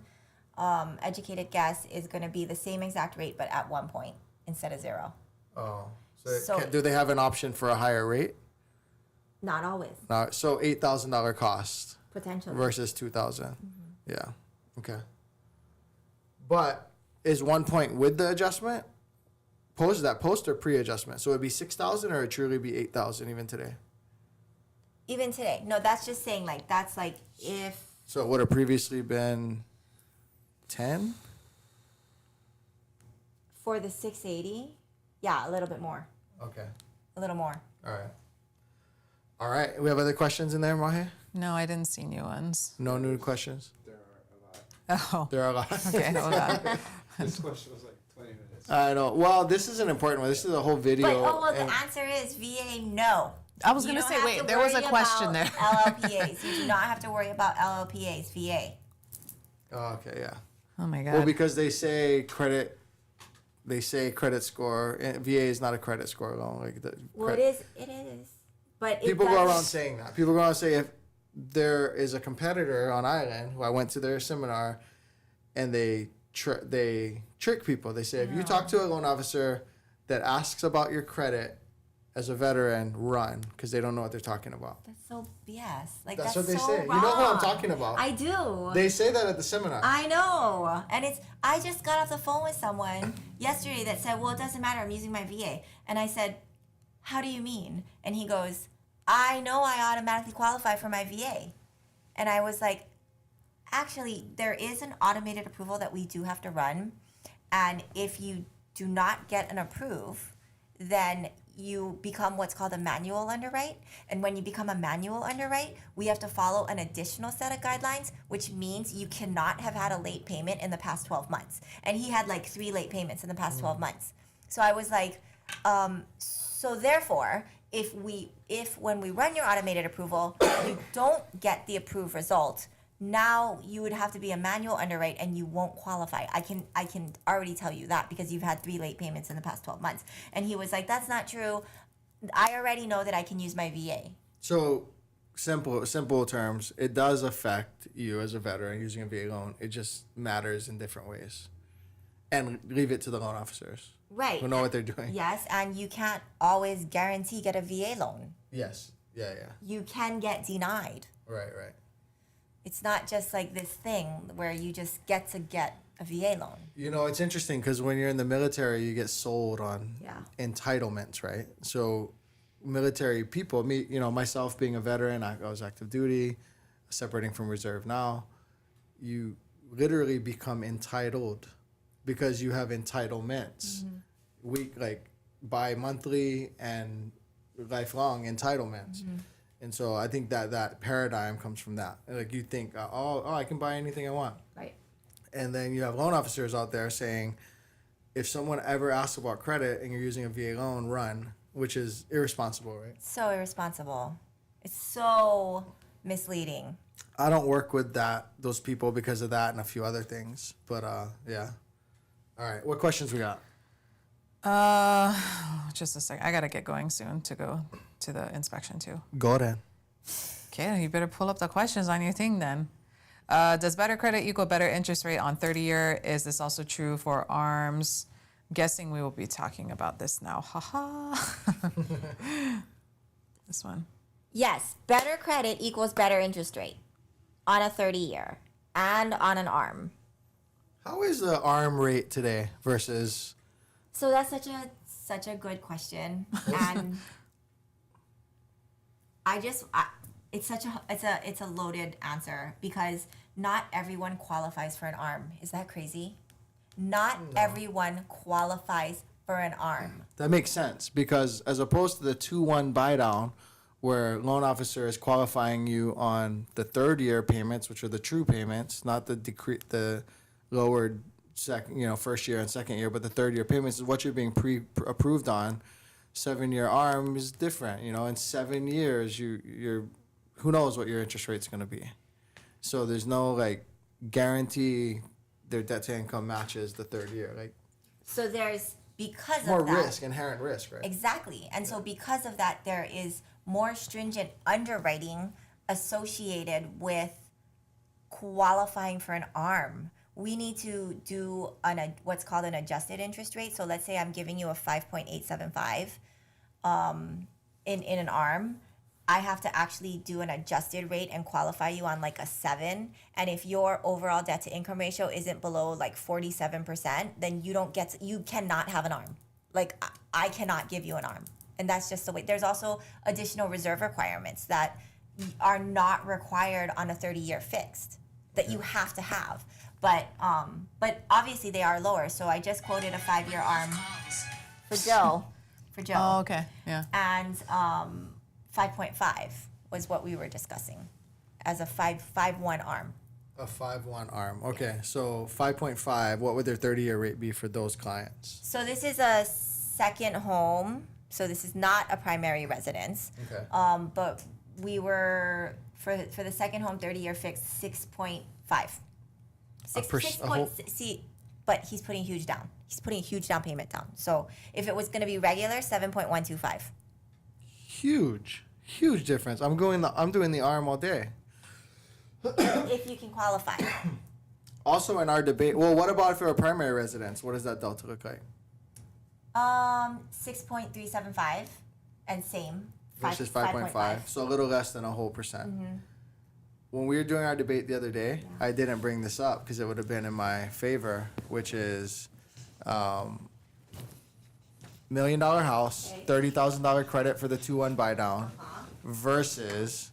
educated guess is going to be the same exact rate, but at 1 point instead of 0. Oh, so do they have an option for a higher rate? Not always. So $8,000 cost Potentially. versus $2,000. Yeah. Okay. But is 1 point with the adjustment? Post or pre-adjustment? So it'd be 6,000 or it'd truly be 8,000 even today? Even today. No, that's just saying like, that's like if. So it would have previously been 10? For the 680, yeah, a little bit more. Okay. A little more. All right. We have other questions in there, Mahe? No, I didn't see new ones. No new questions? There are a lot. Oh, There are a lot. okay, hold on. This question was like 20 minutes. I know. Well, this is an important one. This is a whole video. But, the answer is VA, no. I was going to say, wait, there was a question there. LLPAs. You do not have to worry about LLPAs, VA. Oh, okay, yeah. Oh, my God. Well, because they say credit score. VA is not a credit score loan. It is. But people go around saying that. People go around say if there is a competitor on Island who I went to their seminar, and they trick people. They say if you talk to a loan officer that asks about your credit as a veteran, run, because they don't know what they're talking about. That's so BS. That's what they so say. Wrong. You know who I'm talking about. I do. They say that at the seminar. I know. And I just got off the phone with someone yesterday that said, well, it doesn't matter. I'm using my VA. And I said, how do you mean? And he goes, I know I automatically qualify for my VA. And I was like, actually, there is an automated approval that we do have to run. And if you do not get an approve, then you become what's called a manual underwrite. And when you become a manual underwrite, we have to follow an additional set of guidelines, which means you cannot have had a late payment in the past 12 months. And he had like 3 late payments in the past 12 months. So I was like, so therefore, if when we run your automated approval, you don't get the approved result, now you would have to be a manual underwrite and you won't qualify. I can already tell you that because you've had 3 late payments in the past 12 months. And he was like, that's not true. I already know that I can use my VA. So simple terms, it does affect you as a veteran using a VA loan. It just matters in different ways. And leave it to the loan officers. Right. Who know what they're doing. Yes, and you can't always guarantee get a VA loan. Yes. Yeah. You can get denied. Right. It's not just like this thing where you just get a VA loan. You know, it's interesting because when you're in the military, you get sold on entitlements, right? So military people, myself being a veteran, I was active duty, separating from reserve now, you literally become entitled because you have entitlements. Bi-monthly and lifelong entitlements. And so I think that paradigm comes from that. Like you think, I can buy anything I want. Right. And then you have loan officers out there saying, if someone ever asks about credit and you're using a VA loan, run, which is irresponsible, right? So irresponsible. It's so misleading. I don't work with those people because of that and a few other things. But yeah. All right. What questions we got? Just a sec. I gotta get going soon to go to the inspection too. Go then. Okay, you better pull up the questions on your thing then. Does better credit equal better interest rate on 30-year? Is this also true for ARMs? Guessing we will be talking about this now. Haha. This one. Yes, better credit equals better interest rate on a 30-year and on an ARM. How is the ARM rate today versus? So that's such a good question, and it's a loaded answer because not everyone qualifies for an ARM. Is that crazy? Not everyone qualifies for an ARM. That makes sense because as opposed to the 2-1 buy down, where loan officer is qualifying you on the third year payments, which are the true payments, not the lowered first year and second year, but the third year payments is what you're being approved on. 7-year ARM is different. In 7 years, you're who knows what your interest rate's going to be. So there's no guarantee their debt to income matches the third year. So there's because more of that risk, inherent risk, right? Exactly, and so because of that, there is more stringent underwriting associated with qualifying for an ARM. We need to do what's called an adjusted interest rate. So let's say I'm giving you a 5.875 in an ARM. I have to actually do an adjusted rate and qualify you on a 7. And if your overall debt to income ratio isn't below 47%, then you cannot have an ARM. I cannot give you an ARM. And that's just the way. There's also additional reserve requirements that are not required on a 30-year fixed that you have to have. But obviously they are lower. So I just quoted a 5-year ARM for Joe. Oh, okay. Yeah. And 5.5 was what we were discussing as a 5.1 ARM. A 5-1 ARM. Okay, so 5.5. What would their 30-year rate be for those clients? So this is a second home. So this is not a primary residence. Okay. But we were for the second home 30-year fixed 6.5. But he's putting huge down. He's putting a huge down payment down. So if it was going to be regular, 7.125. Huge difference. I'm doing the ARM all day. If you can qualify. Also in our debate, well, what about if you're a primary residence? What does that delta look like? 6.375 and same. Versus 5.5. So a little less than a whole percent. Mm-hmm. When we were doing our debate the other day, I didn't bring this up because it would have been in my favor, which is $1 million house, $30,000 credit for the 2-1 buy down versus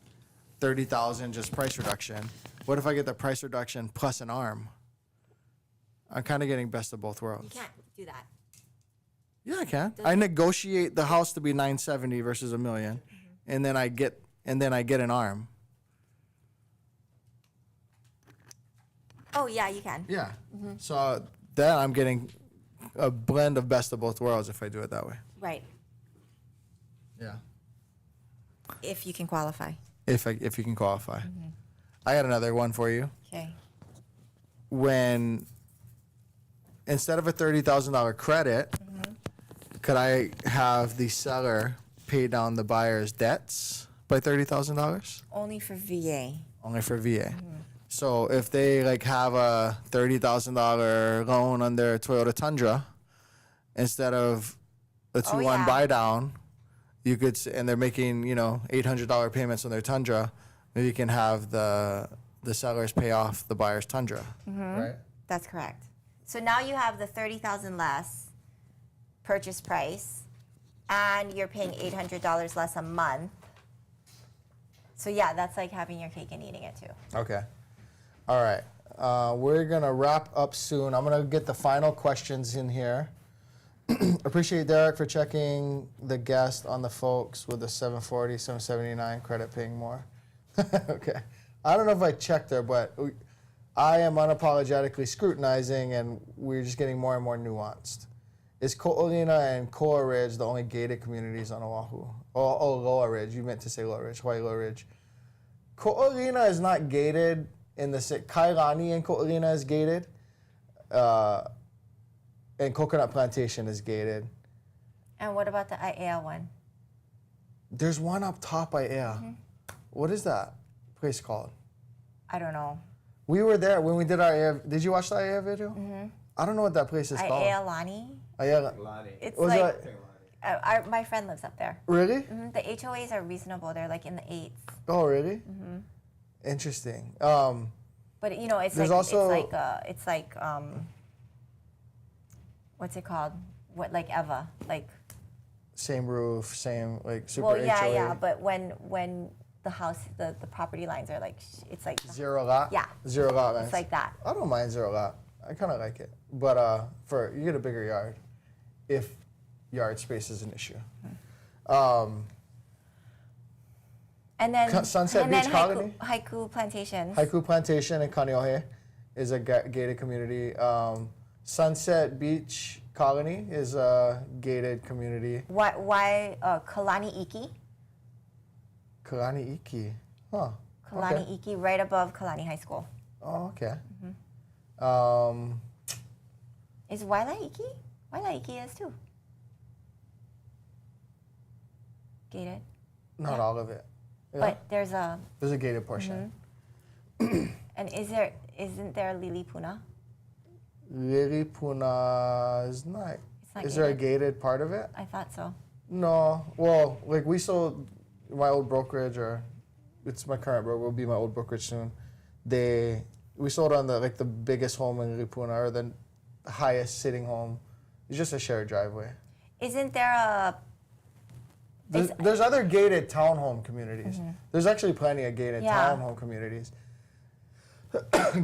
$30,000 just price reduction. What if I get the price reduction plus an ARM? I'm kind of getting best of both worlds. You can't do that. Yeah, I can. I negotiate the house to be $970 versus $1 million, and then I get an ARM. Oh yeah, you can. Yeah. Mm-hmm. So then I'm getting a blend of best of both worlds if I do it that way. Right. Yeah. If you can qualify. If you can qualify. Mm-hmm. I got another one for you. Okay. When instead of a $30,000 credit, could I have the seller pay down the buyer's debts by $30,000? Only for VA. Only for VA. Mm-hmm. So if they have a $30,000 loan on their Toyota Tundra, instead of a 2-1 buy down, you could, and they're making $800 payments on their Tundra, maybe you can have the sellers pay off the buyer's Tundra, right? That's correct. So now you have the $30,000 less purchase price, and you're paying $800 less a month. So yeah, that's like having your cake and eating it too. Okay. All right. We're going to wrap up soon. I'm going to get the final questions in here. Appreciate Derek for checking the guest on the folks with the 740, 779 credit paying more. Okay. I don't know if I checked there, but I am unapologetically scrutinizing, and we're just getting more and more nuanced. Is Ko'olina and Koa Ridge the only gated communities on Oahu? Oh, Loa Ridge. You meant to say Loa Ridge, Hawaii Loa Ridge. Ko'olina is not gated in the Kailani and Ko'olina is gated. And Coconut Plantation is gated. And what about the Aiea one? There's one up top Aiea. Mm-hmm. What is that place called? I don't know. We were there when we did our Aiea. Did you watch the Aiea video? Mm-hmm. I don't know what that place is called. Aiea Lani. It's my friend lives up there. Really? Mm-hmm. The HOAs are reasonable. They're in the 8s. Oh, really? Mm-hmm. Interesting. But you know, it's There's like also- it's like what's it called? What, like Eva, like. Same roof, same like super Well, yeah, HOA. yeah. But when the house, the property lines are like, it's like. Zero lot. Yeah. 0 lot lines. It's like that. I don't mind 0 lot. I kind of like it, but for you get a bigger yard, if yard space is an issue. And then Sunset and Beach then Colony? Haiku Plantations. Haiku Plantation in Kaneohe is a gated community. Sunset Beach Colony is a gated community. Why Kalani Iki? Kalani Iki. Huh. Kalani Okay. Iki, right above Kalani High School. Oh, okay. Is Waila Iki? Waila Iki is too. Gated. Not all of it. Yeah. But there's a. There's a gated portion. And isn't there Lilipuna? Lilipuna is not. It's not Is there a gated? gated part of it? I thought so. No. Well, like we sold my old brokerage, or it's my current broker. Will be my old brokerage soon. We sold on the biggest home in Lilipuna, or the highest sitting home. It's just a shared driveway. Isn't there a? There's other gated townhome communities. There's actually plenty of gated Yeah. townhome communities.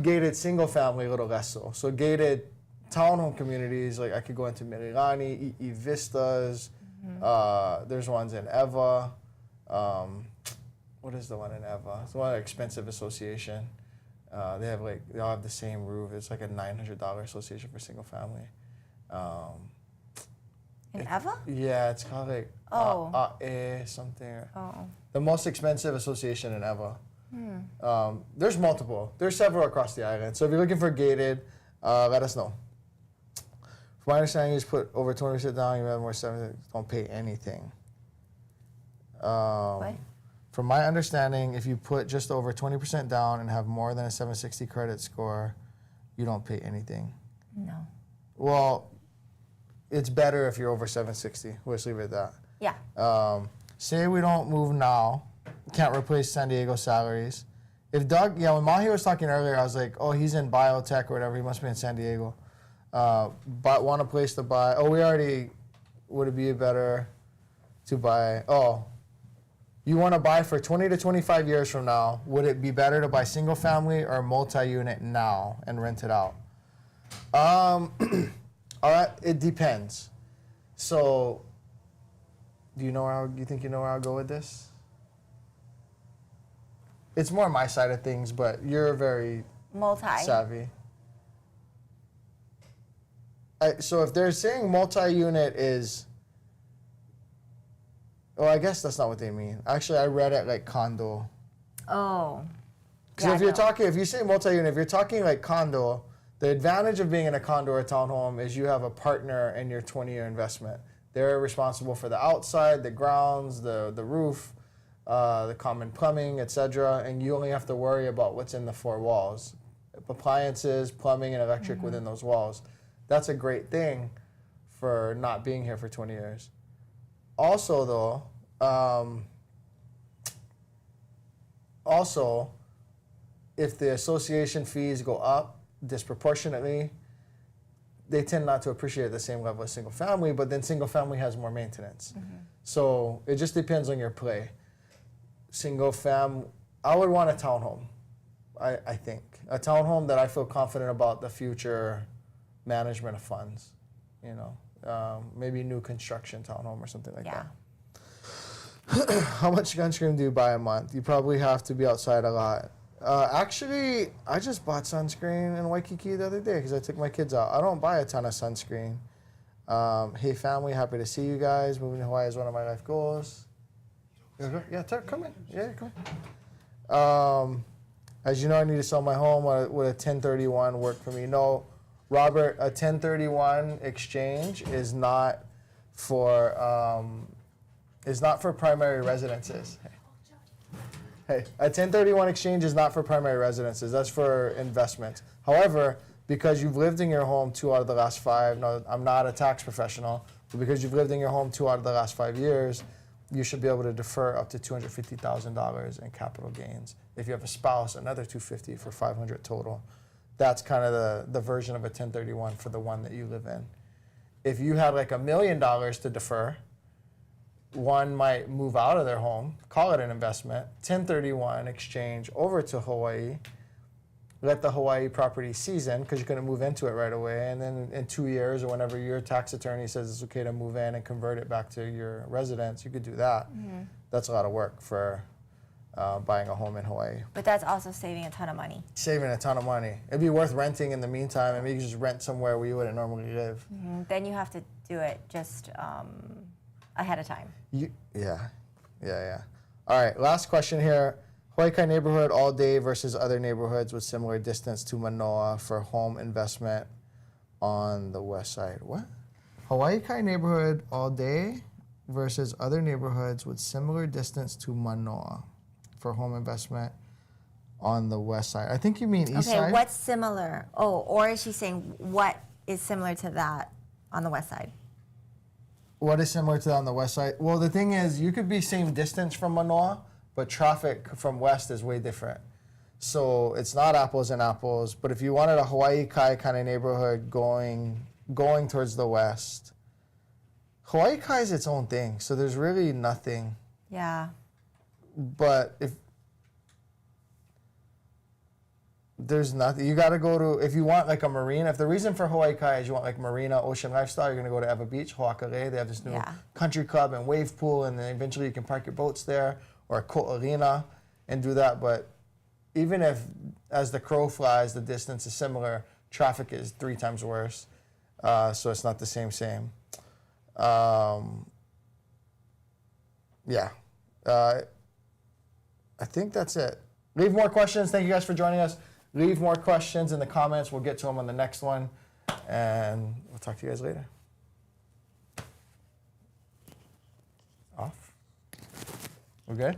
Gated single family, a little less so. So gated townhome communities, like I could go into Mililani, E Vistas. There's ones in Eva. What is the one in Eva? It's one expensive association. They all have the same roof. It's like a $900 association for single family. In Eva? Yeah, it's called like something. Oh. The most expensive association in Eva. There's multiple. There's several across the island. So if you're looking for gated, let us know. From my understanding, you just put over 20% down, you have more 7, don't pay anything. What? From my understanding, if you put just over 20% down and have more than a 760 credit score, you don't pay anything. No. Well, it's better if you're over 760. We'll just leave it at that. Yeah. Say we don't move now, can't replace San Diego salaries. If Doug, when Mahe was talking earlier, I was like, oh, he's in biotech or whatever, he must be in San Diego. But want a place to buy. Oh, would it be better to buy, you want to buy for 20 to 25 years from now, would it be better to buy single family or multi-unit now and rent it out? All right, it depends. So, do you think you know where I'll go with this? It's more my side of things, but you're very savvy. So if they're saying multi-unit is, I guess that's not what they mean. Actually, I read it like condo. Oh. Because if you say multi-unit, if you're talking like condo, the advantage of being in a condo or a townhome is you have a partner in your 20-year investment. They're responsible for the outside, the grounds, the roof, the common plumbing, etc. And you only have to worry about what's in the 4 walls. Appliances, plumbing, and electric within those walls. That's a great thing for not being here for 20 years. Also, though, if the association fees go up disproportionately, they tend not to appreciate at the same level as single family, but then single family has more maintenance. So it just depends on your play. Single I would want a townhome, I think. A townhome that I feel confident about the future management of funds, maybe new construction townhome or something like that. How much sunscreen do you buy a month? You probably have to be outside a lot. Actually, I just bought sunscreen in Waikiki the other day because I took my kids out. I don't buy a ton of sunscreen. Hey family, happy to see you guys. Moving to Hawaii is one of my life goals. Yeah, come in. Yeah, come in. As you know, I need to sell my home. Would a 1031 work for me? No, Robert, a 1031 exchange is not for primary residences. Hey, a 1031 exchange is not for primary residences. That's for investments. However, because you've lived in your home 2 out of the last 5, no, I'm not a tax professional, but because you've lived in your home 2 out of the last 5 years, you should be able to defer up to $250,000 in capital gains. If you have a spouse, another $250,000 for $500,000 total. That's kind of the version of a 1031 for the one that you live in. If you had like $1 million to defer, one might move out of their home, call it an investment, 1031 exchange over to Hawaii, let the Hawaii property season because you're going to move into it right away, and then in 2 years or whenever your tax attorney says it's okay to move in and convert it back to your residence, you could do that. Mm-hmm. That's a lot of work for buying a home in Hawaii. But that's also saving a ton of money. Saving a ton of money. It'd be worth renting in the meantime, and maybe you just rent somewhere where you wouldn't normally live. Mm-hmm. Then you have to do it just ahead of time. Yeah. All right, last question here. Hawaii Kai neighborhood all day versus other neighborhoods with similar distance to Manoa for home investment on the west side. What? Hawaii Kai neighborhood all day versus other neighborhoods with similar distance to Manoa for home investment on the west side. I think you mean east side. Okay, what's similar? Oh, or is she saying what is similar to that on the west side? What is similar to that on the west side? Well, the thing is, you could be same distance from Manoa, but traffic from west is way different. So it's not apples and apples, but if you wanted a Hawaii Kai kind of neighborhood going towards the west, Hawaii Kai is its own thing, so there's really nothing. Yeah. But if there's nothing, you got to go to, if you want like a marina, if the reason for Hawaii Kai is you want like marina, ocean lifestyle, you're going to go to Eva Beach, Ho'akalei. They have this new country club and wave pool, and then eventually you can park your boats there, or a Ko'olina and do that. But even if, as the crow flies, the distance is similar, traffic is 3 times worse. So it's not the same. I think that's it. Leave more questions. Thank you guys for joining us. Leave more questions in the comments. We'll get to them on the next one. And we'll talk to you guys later. Off. We're good?